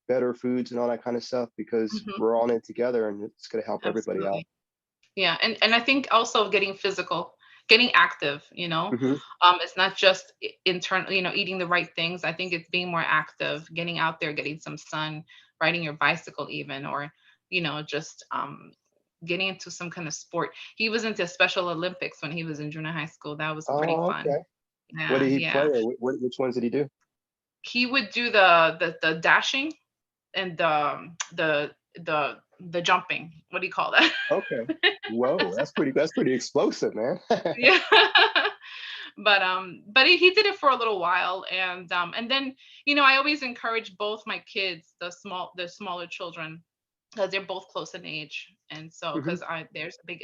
better foods and all that kind of stuff, because Mhm. we're all in it together and it's going to help everybody out. Absolutely. Yeah, and I think also getting physical, getting active, Hmm. it's not just internal, eating the right things. I think it's being more active, getting out there, getting some sun, riding your bicycle even, or just getting into some kind of sport. He was into Special Olympics when he was in junior high school. That was pretty Oh, fun. okay. What did Yeah, he play, yeah. or which ones did he do? He would do the dashing and the jumping. What do you call that? Okay. Whoa, that's pretty explosive, man. Yeah. But he did it for a little while, and then I always encourage both my kids, the smaller children, because they're both close in age, and so Hmm. because I there's a big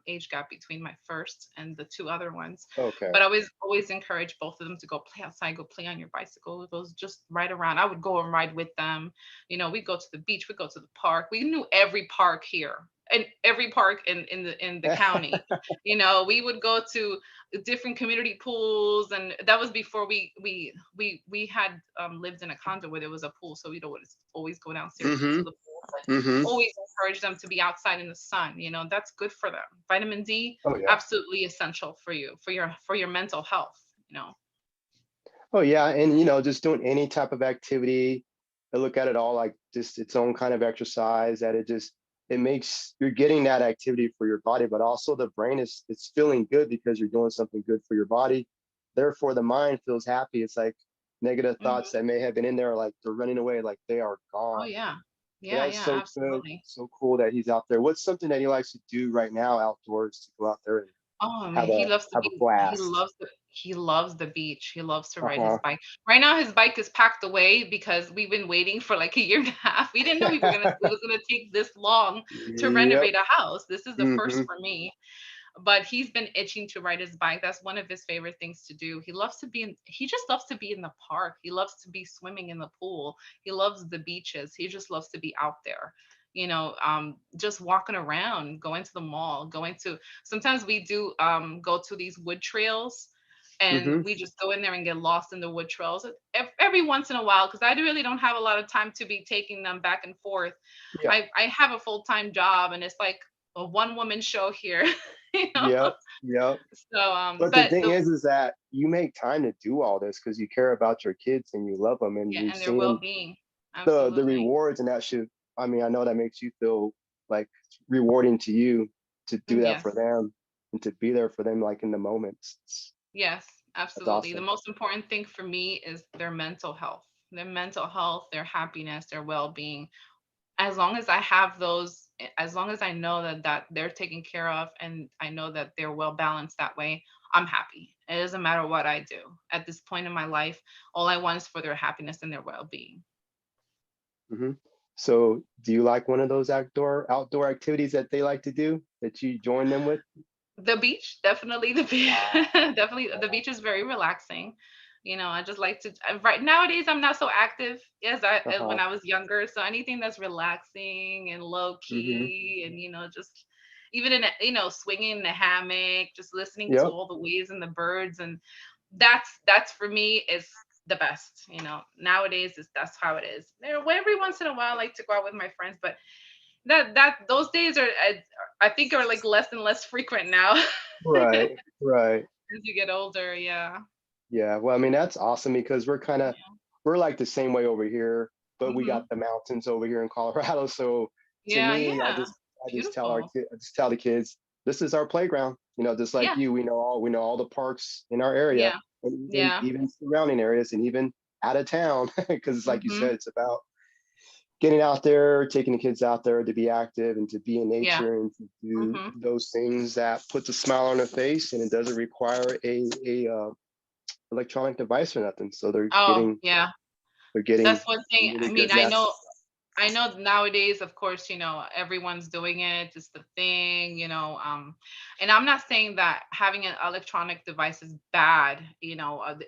age gap between my first and the two other ones. Okay. But I always encourage both of them to go play outside, go play on your bicycle, go just ride around. I would go and ride with them. We go to the beach, we go to the park. We knew every park here and every park in the county. We would go to different community pools, and that was before we had lived in a condo where there was a pool, so we'd always go downstairs to Hmm. the pool. But Hmm. always encourage them to be outside in the sun. That's good for them. Vitamin D, Oh yeah. absolutely essential for you, for your mental health. Oh yeah, and you know, just doing any type of activity, I look at it all like just its own kind of exercise. That it makes you're getting that activity for your body, but also the brain is it's feeling good because you're doing something good for your body. Therefore, the mind feels happy. It's like negative thoughts Hmm. that may have been in there, like they're running away, like they are Oh gone. yeah, And yeah, that's yeah, so good, absolutely. so cool that he's out there. What's something that he likes to do right now outdoors to go out there and Oh man, have a blast? he loves the beach. He loves to Uh ride his huh. bike. Right now his bike is packed away because we've been waiting for like a year and a half. We didn't know it was gonna take this long to Yep. renovate a house. This is the first Hmm. for me. But he's been itching to ride his bike. That's one of his favorite things to do. He just loves to be in the park. He loves to be swimming in the pool. He loves the beaches. He just loves to be out there. Just walking around, going to the mall, going to sometimes we do go to these wood trails, and Hmm. we just go in there and get lost in the wood trails every once in a while, because I really don't have a lot of time to be taking them back and forth. Yeah. I have a full-time job, and it's like a one woman show here. you know Yep. Yep. so But the but thing the is that you make time to do all this because you care about your kids and you love them and Yeah, you're and their seeing well-being. the Absolutely. rewards, and that should, I mean, I know that makes you feel like it's rewarding to you to do that for Yes. them and to be there for them like in the moments. Yes, That's absolutely. The awesome. most important thing for me is their mental health. Their mental health, their happiness, their well-being. As long as I have those, as long as I know that they're taken care of, and I know that they're well balanced that way, I'm happy. It doesn't matter what I do. At this point in my life, all I want is for their happiness and their well-being. Hmm. So do you like one of those outdoor activities that they like to do that you join them with? The beach, definitely the beach. Ah, Definitely the beach is very relaxing. I just like to right nowadays I'm not so active as uh-huh. when I was younger. So anything that's relaxing and low Hmm. key and just even in swinging in the hammock, just listening to Yep. all the waves and the birds. And that's for me is the best. Nowadays is that's how it is. Every once in a while I like to go out with my friends, but that those days are I think are like less and less frequent now as Right. Right. you get older. Yeah. Yeah. Well, I mean, that's awesome because we're like the same way over here, but we got Hmm. the mountains over here in Colorado. So to Yeah. me, Yeah. I just tell Beautiful. I just tell the kids, this is our playground. Just like Yeah. you, we know all the parks in our area, Yeah. and Yeah. even surrounding areas, and even out of town, because it's like you Hmm. said, it's about getting out there, taking the kids out there to be active and to be in Yeah. nature and to do Hmm. those things that puts a smile on their face, and it doesn't require a electronic device or nothing. So Oh, yeah. they're getting That's one thing. really I mean, good zest. I know nowadays, of course, everyone's doing it. It's the thing, and I'm not saying that having an electronic device is bad, the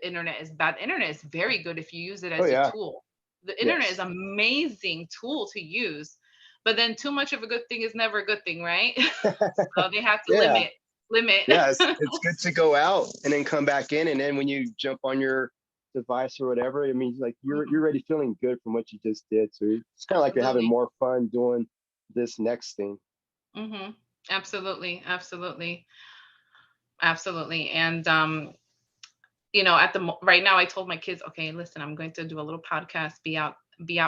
internet is bad. The internet is very good if you use it Oh as a yeah, tool. The internet is yes. an amazing tool to use, but then too much of a good thing is never a good thing, right? So they have to Yeah, limit. yeah. It's good to go out and then come back in, and then when you jump on your device or whatever, I mean, like you're Mhm. already feeling good from what you just did. So it's kind of like you're having Absolutely. more fun doing this next thing. Hmm. Absolutely. Absolutely. Absolutely. And right now I told my kids, okay, listen, I'm going to do a little podcast, be out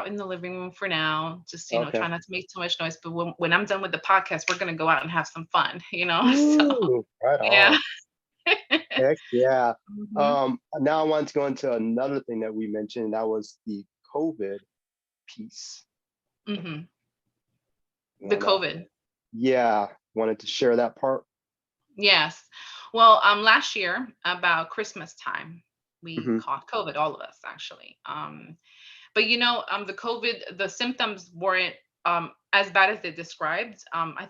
in the living room for now, just Okay. try not to make too much noise, but when I'm done with the podcast, we're going to go out and have some fun. So Ooh, right yeah. on. Heck yeah. Hmm. Now I want to go into another thing that we mentioned. That was the COVID piece. Hmm. The And COVID. yeah, wanted to share that part. Yes. Well, last year about Christmas time, we Hmm. caught COVID, all of us actually. But the COVID, the symptoms weren't as bad as they described. I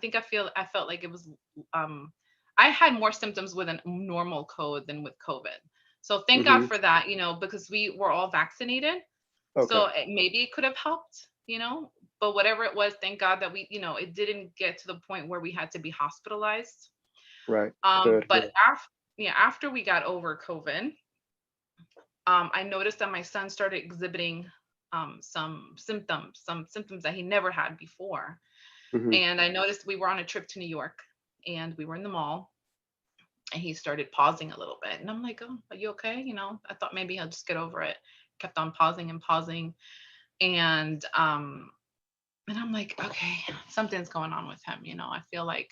felt like it was um, I had more symptoms with a normal cold than with COVID. So thank God Hmm. for that, because we were all vaccinated. Okay. So maybe it could have helped, but whatever it was, thank God that it didn't get to the point where we had to be hospitalized. Right. Good. But Good. after we got over COVID, I noticed that my son started exhibiting some symptoms that he never had before. Hmm. And I noticed we were on a trip to New York and we were in the mall and he started pausing a little bit. And I'm like, oh, are you okay? I thought maybe he'll just get over it. Kept on pausing and pausing. And I'm like, okay, something's going on with him. I feel like,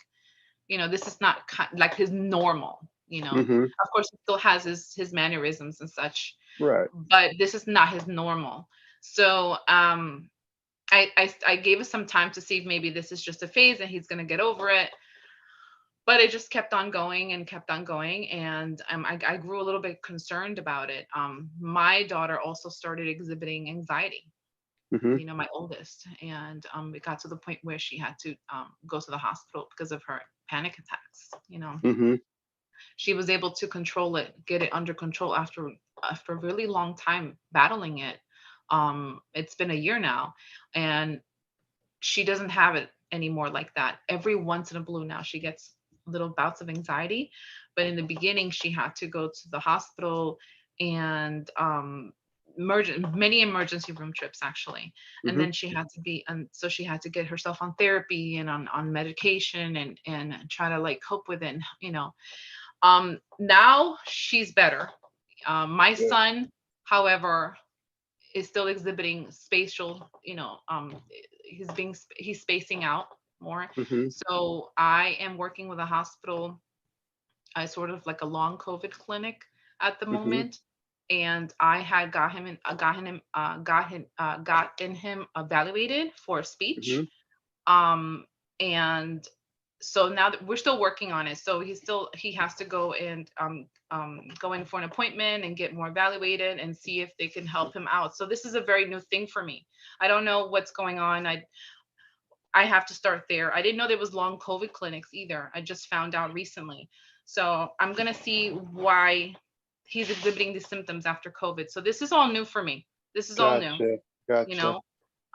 this is not like his normal, Hmm. Of course, he still has his mannerisms and such, Right. but this is not his normal. So I gave us some time to see if maybe this is just a phase and he's going to get over it. But it just kept on going and kept on going. And I grew a little bit concerned about it. My daughter also started exhibiting anxiety, Hmm. my oldest. And it got to the point where she had to go to the hospital because of her panic attacks. Hmm. She was able to control it, get it under control after a really long time battling it. It's been a year now, and she doesn't have it anymore like that. Every once in a blue now she gets little bouts of anxiety, but in the beginning she had to go to the hospital and many emergency room trips actually. And Hmm. then she had to be and so she had to get herself on therapy and on medication and try to like cope with it, now she's better. My Good. son, however, is still exhibiting spatial, he's spacing out more. Hmm. So I am working with a hospital, I sort of like a long COVID clinic at the Hmm. moment. And I had gotten him evaluated for Hmm. speech. Um, and so now that we're still working on it, so he has to go and go in for an appointment and get more evaluated and see if they can help him out. So this is a very new thing for me. I don't know what's going on. I have to start there. I didn't know there was long COVID clinics either. I just found out recently. So I'm gonna see why he's exhibiting these symptoms after COVID. So this is all new for me. This is all new. Gotcha. You Gotcha.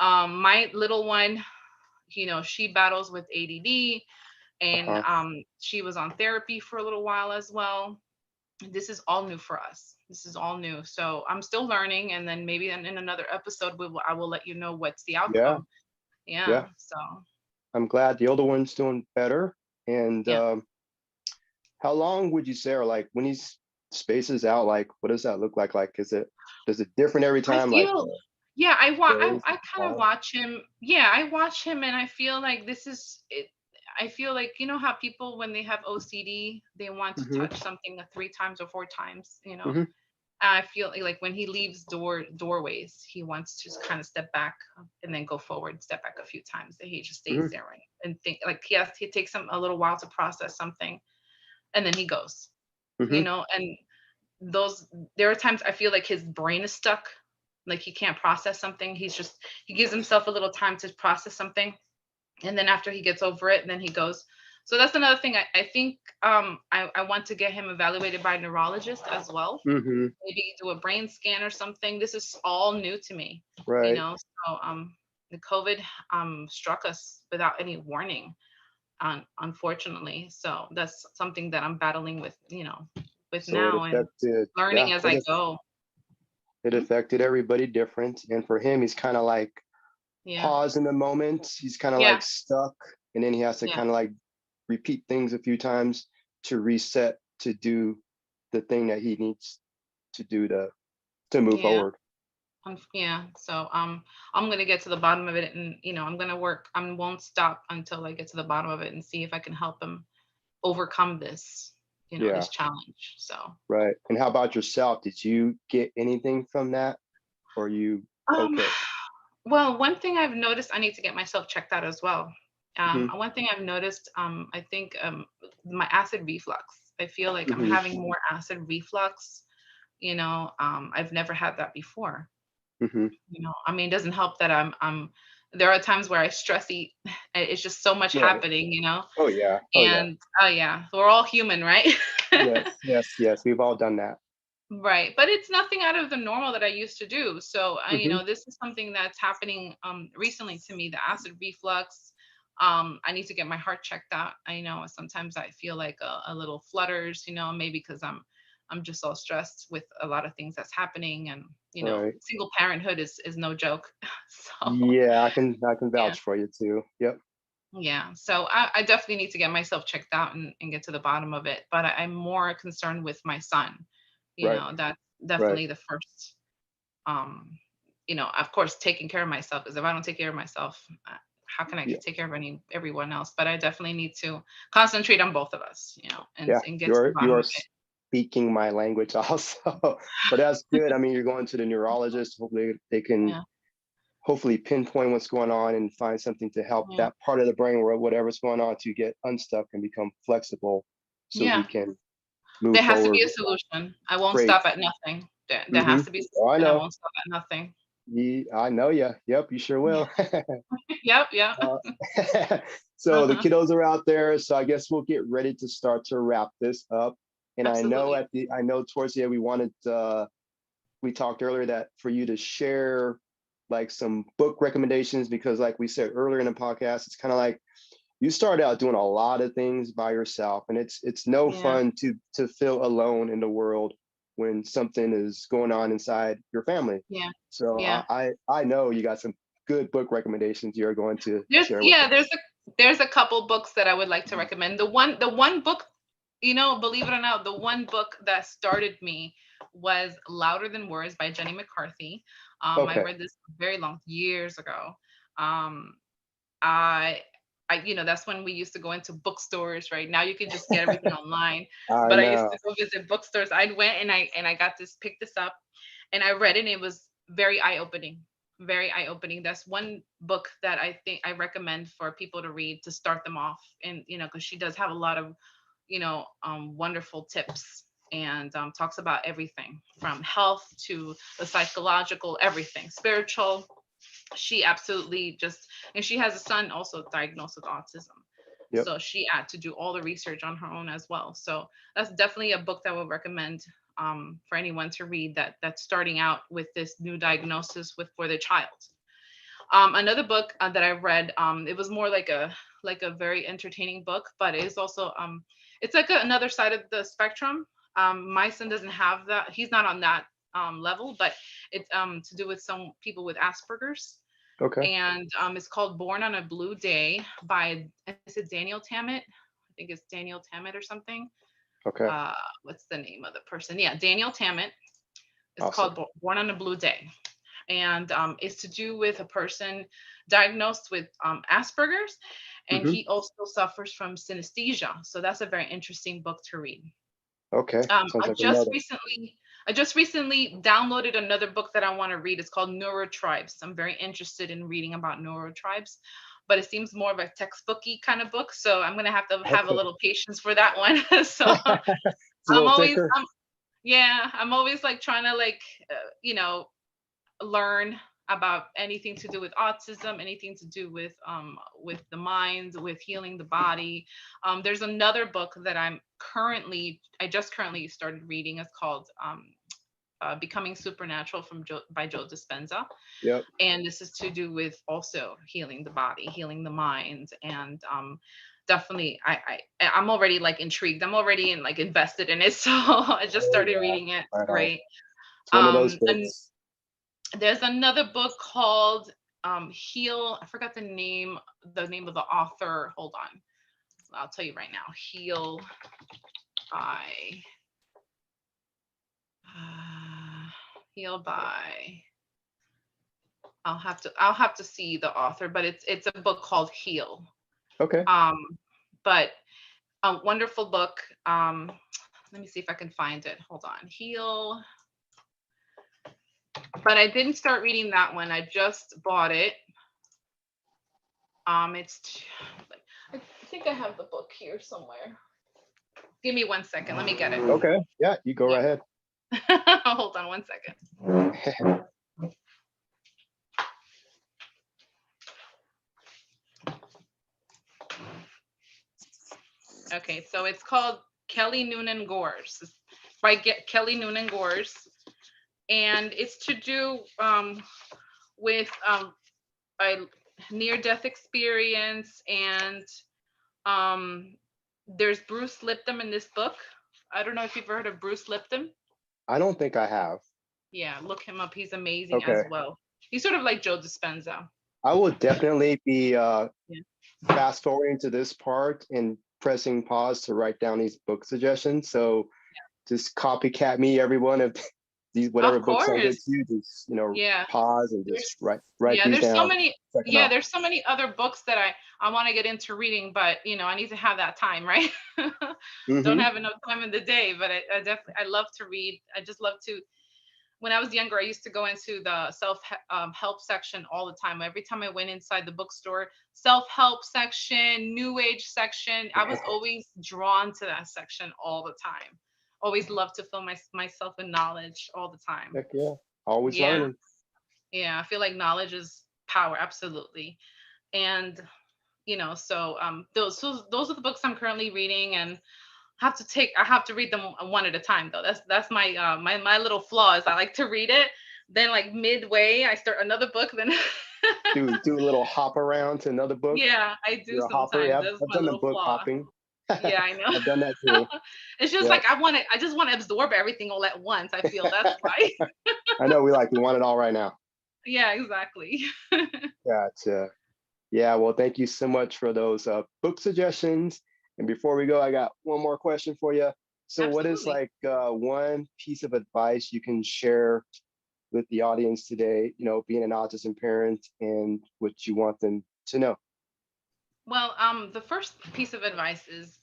know, my little one, she battles with ADD. and Uh-huh. she was on therapy for a little while as well. This is all new for us. This is all new. So I'm still learning, and then maybe in another episode I will let you know what's the Yeah. outcome. Yeah. Yeah. So I'm glad the older one's doing better. And yeah. how long would you say, or like when he's spaces out, like what does that look like? Like, does it different every I time? Like feel yeah, days, I kind of time? watch him. Yeah, I watch him and I feel like this is it. I feel like you know how people when they have OCD, they want to Mm-hmm. touch something 3 times or 4 times, you know. Mm-hmm. I feel like when he leaves doorways, he wants to kind of step back and then go forward, step back a few times. And he just stays Mm-hmm. there, right? And think like he takes him a little while to process something, and then he goes, you Mm-hmm. know. And those there are times I feel like his brain is stuck, like he can't process something. He gives himself a little time to process something, and then after he gets over it, then he goes. So that's another thing. I think I want to get him evaluated by a neurologist as well, Mm-hmm. maybe do a brain scan or something. This is all new to me, you Right. know. So the COVID struck us without any warning, unfortunately. So that's something that I'm battling with, you know, with So it now and affected, learning yeah, as I go. it Mhm. affected everybody different. And for him, he's kind of like Yeah, pause in the moment. He's kind of yeah, like stuck, and then he has to yeah, kind of like repeat things a few times to reset to do the thing that he needs to do to move yeah. forward. Yeah. So I'm gonna get to the bottom of it, and you know, I'm gonna work. I won't stop until I get to the bottom of it and see if I can help him overcome this, you know, Yeah, this challenge. So right. And how about yourself? Did you get anything from that? Or you um okay? well, one thing I've noticed, I need to get myself checked out as well. Hmm. One thing I've noticed, I think my acid reflux. I feel like I'm Hmm. having more acid reflux. You know, I've never had that before. Hmm. You know, I mean, it doesn't help that I'm there are times where I stress eat. It's just so much Right. happening, you know? Oh yeah. Oh yeah. And oh yeah, we're all human, right? Yes. Yes. Yes. We've all done that. Right. But it's nothing out of the normal that I used to do. So, you Hmm. know, this is something that's happening recently to me, the acid reflux. I need to get my heart checked out. I know sometimes I feel like a little flutters, you know, maybe because I'm just all stressed with a lot of things that's happening, and you know, Right. single parenthood is no joke. So, Yeah, I can yeah. vouch for you too. Yep. Yeah, so I definitely need to get myself checked out and get to the bottom of it. But I'm more concerned with my son. You Right. know, that's Right. definitely the first. Um, you know, of course, taking care of myself. Because if I don't take care of myself, how can I Yeah. take care of everyone else? But I definitely need to concentrate on both of us. You know, Yeah. and get to the You bottom are of it. speaking my language also, but that's good. I mean, you're going to the neurologist. Hopefully, they can Yeah, hopefully pinpoint what's going on and find something to help yeah, that part of the brain where whatever's going on to get unstuck and become flexible, so he yeah. can move There has to be forward a with that. solution. I won't Great. stop at nothing. There Mm-hmm. has to be a Oh, I solution. I know. won't stop at nothing. I know you. Yep, you sure will. Yep, yep. Uh, so the Uh-huh. kiddos are out there. So I guess we'll get ready to start to wrap this up. And Absolutely. I know towards the end we talked earlier that for you to share like some book recommendations, because like we said earlier in the podcast, it's kind of like you started out doing a lot of things by yourself, and it's no Yeah, fun to feel alone in the world when something is going on inside your family. yeah, So yeah. I know you got some good book recommendations you're going to There's share with yeah, us. there's a couple books that I would like to recommend. The one book, you know, believe it or not, the one book that started me was Louder Than Words by Jenny McCarthy. I Okay. read this very long years ago. Um, I you know, that's when we used to go into bookstores, right? Now you can just get everything online. I But I used know. to go visit bookstores. I went and I got this, picked this up, and I read it, and it was very eye-opening. Very eye-opening. That's one book that I think I recommend for people to read to start them off. And you know, because she does have a lot of, you know, wonderful tips, and talks about everything from health to the psychological, everything, spiritual. She absolutely just, and she has a son also diagnosed with autism, Yep. so she had to do all the research on her own as well. So that's definitely a book that I would recommend for anyone to read that's starting out with this new diagnosis with for their child. Another book that I read, it was more like a very entertaining book, but it is also it's like another side of the spectrum. My son doesn't have that. He's not on that level, but it's to do with some people with Asperger's, Okay. and it's called Born on a Blue Day by, is it Daniel Tammet? I think it's Daniel Tammet or something. Okay. uh what's the name of the person? Yeah, Daniel Tammet. It's Awesome. called Born on a Blue Day, and it's to do with a person diagnosed with Asperger's, and Hmm. he also suffers from synesthesia. So that's a very interesting book to read. Okay. Um, Sounds I like just another. recently, I just recently downloaded another book that I want to read. It's called Neurotribes. I'm very interested in reading about neurotribes, but it seems more of a textbooky kind of book. So I'm gonna have to have a Okay. little patience for that one. So It's a I'm little always, thicker. yeah, I'm always like trying to like, learn about anything to do with autism, anything to do with the mind, with healing the body. There's another book that I just currently started reading. It's called Becoming Supernatural by Joe Dispenza, Yep. and this is to do with also healing the body, healing the mind, and definitely I'm already like intrigued. I'm already like invested in it, so I just Oh started yeah. reading it. It's Right on. great. It's one of those And books. there's another book called Heal. I forgot the name of the author. Hold on. I'll tell you right now. By uh, Heal by I'll have to see the author, but it's a book called Heal. Okay. Um but a wonderful book. Let me see if I can find it. Hold on. Heal. But I didn't start reading that one. I just bought it. It's I think I have the book here somewhere. Give me 1 second. Let me get it. Okay. Yeah. You go Yeah. right ahead. Hold on 1 second. Okay, so it's called Kelly Noonan Gores by Kelly Noonan Gores, and it's to do with a near-death experience, and um, there's Bruce Lipton in this book. I don't know if you've heard of Bruce Lipton. I don't think I have. Yeah, look him up. He's amazing as Okay. well. He's sort of like Joe Dispenza. I will definitely be Yeah. fast forwarding to this part and pressing pause to write down these book suggestions. So just copycat me, everyone. If these whatever Of books sound good to course. you, just Yeah. pause and just There's write yeah, these there's so down. many Check them yeah, out. there's so many other books that I want to get into reading, but I need to have that time, right? Don't Hmm. have enough time in the day, but I definitely I love to read. I just love to. When I was younger, I used to go into the self help section all the time. Every time I went inside the bookstore, self help section, new age section, I was always drawn to that section all the time. Always love to fill myself with knowledge all the time. Heck yeah. Always Yeah, learning. yeah. I feel like knowledge is power, absolutely. And so those are the books I'm currently reading, and I have to read them one at a time though. That's my my little flaw is I like to read it, then like midway I start another book, then Do a little hop around to another book. yeah, I do You're a hopper. sometimes. Yeah, That's I've my done the little book flaw. hopping. Yeah, I know. I've done that too. It's just Yeah. like I just want to absorb everything all at once. I feel that's why. I know we want it all right now. Yeah, exactly. Gotcha. Yeah, well, thank you so much for those book suggestions. And before we go, I got one more question for you. So, what is Absolutely. like one piece of advice you can share with the audience today? Being an autism parent and what you want them to know. Well, the first piece of advice is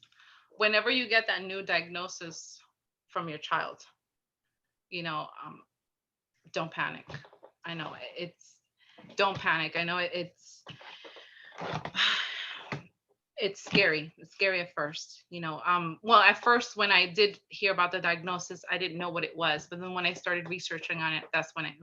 whenever you get that new diagnosis from your child, you know, um, don't panic. I know it's don't panic. I know it's scary. It's scary at first, well, at first when I did hear about the diagnosis, I didn't know what it was, but then when I started researching on it, that's when it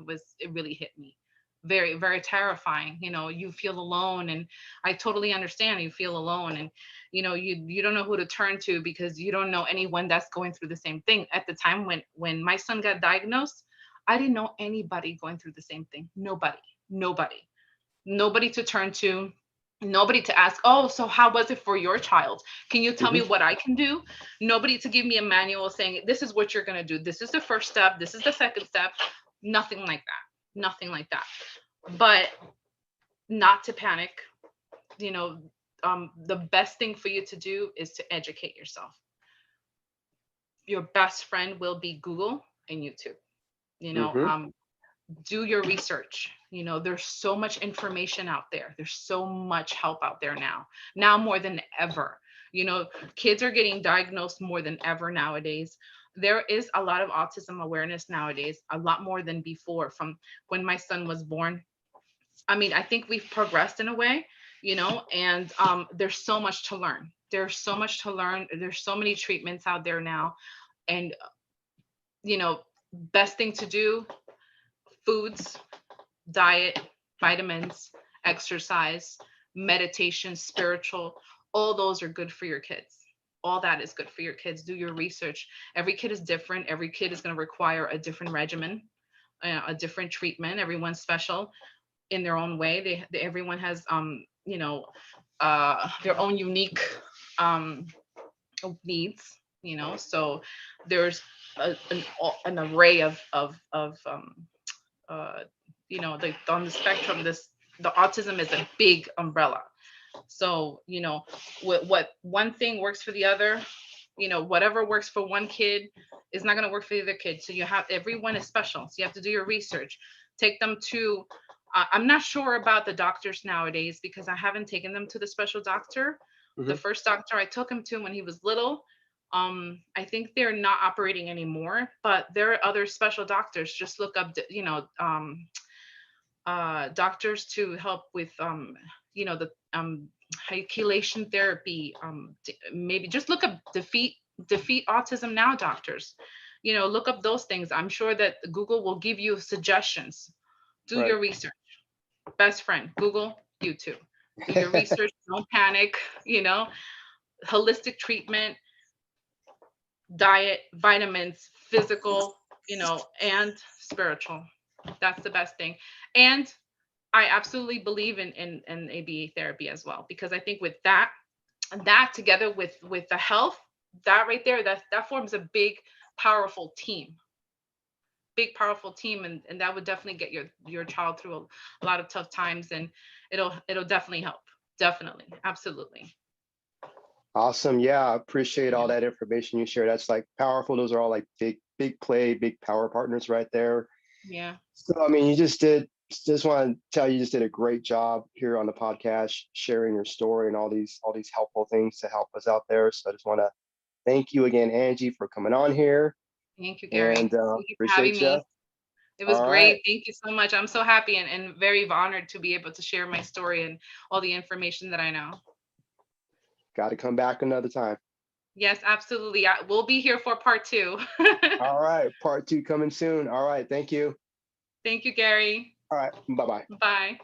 really hit me. Very, very terrifying. You feel alone, and I totally understand you feel alone, and you don't know who to turn to because you don't know anyone that's going through the same thing. At the time when my son got diagnosed, I didn't know anybody going through the same thing. Nobody. Nobody to turn to. Nobody to ask, oh, so how was it for your child? Can you tell me Hmm. what I can do? Nobody to give me a manual saying, this is what you're going to do. This is the first step. This is the second step. Nothing like that. Nothing like that. But not to panic. You know, the best thing for you to do is to educate yourself. Your best friend will be Google and YouTube. You know, Hmm. do your research. You know, there's so much information out there. There's so much help out there now more than ever. You know, kids are getting diagnosed more than ever nowadays. There is a lot of autism awareness nowadays, a lot more than before. From when my son was born, I mean, I think we've progressed in a way, you know, and there's so much to learn. There's so much to learn. There's so many treatments out there now. And, you know, best thing to do, foods, diet, vitamins, exercise, meditation, spiritual, all those are good for your kids. All that is good for your kids. Do your research. Every kid is different. Every kid is going to require a different regimen, a different treatment. Everyone's special in their own way. Everyone has you know, their own unique um needs, you know. So there's an array of uh you know, on the spectrum, this the autism is a big umbrella. So, you know, what one thing works for the other, you know, whatever works for one kid is not going to work for the other kid. So you have, everyone is special. So you have to do your research. Take them to, I'm not sure about the doctors nowadays because I haven't taken them to the special doctor. The Hmm. first doctor I took him to when he was little, I think they're not operating anymore, but there are other special doctors. Just look up, you know, doctors to help with you know, the chelation therapy. Maybe just look up defeat autism now doctors. You know, look up those things. I'm sure that Google will give you suggestions. Do Right. your research. Best friend, Google, YouTube. Do your research. Don't panic. You know, holistic treatment, diet, vitamins, physical, you know, and spiritual. That's the best thing. And I absolutely believe in ABA therapy as well, because I think with that together with the health, that right there, that forms a big powerful team, big powerful team, and that would definitely get your child through a lot of tough times, and it'll definitely help, definitely, absolutely. Awesome. Yeah, I appreciate Yeah, all that information you shared. That's like powerful. Those are all like big play, big power partners right there. yeah, So, I mean, you just want to tell you, you just did a great job here on the podcast, sharing your story and all these helpful things to help us out there. So I just want to thank you again, Angie, for coming on here thank you, Gary. and Thank you for having appreciate you. me. It was All right. great. Thank you so much. I'm so happy and very honored to be able to share my story and all the information that I know. Got to come back another time. Yes, absolutely. We'll be here for part two. All right. Part two coming soon. All right. Thank you. Thank you, Gary. All right. Bye bye. Bye.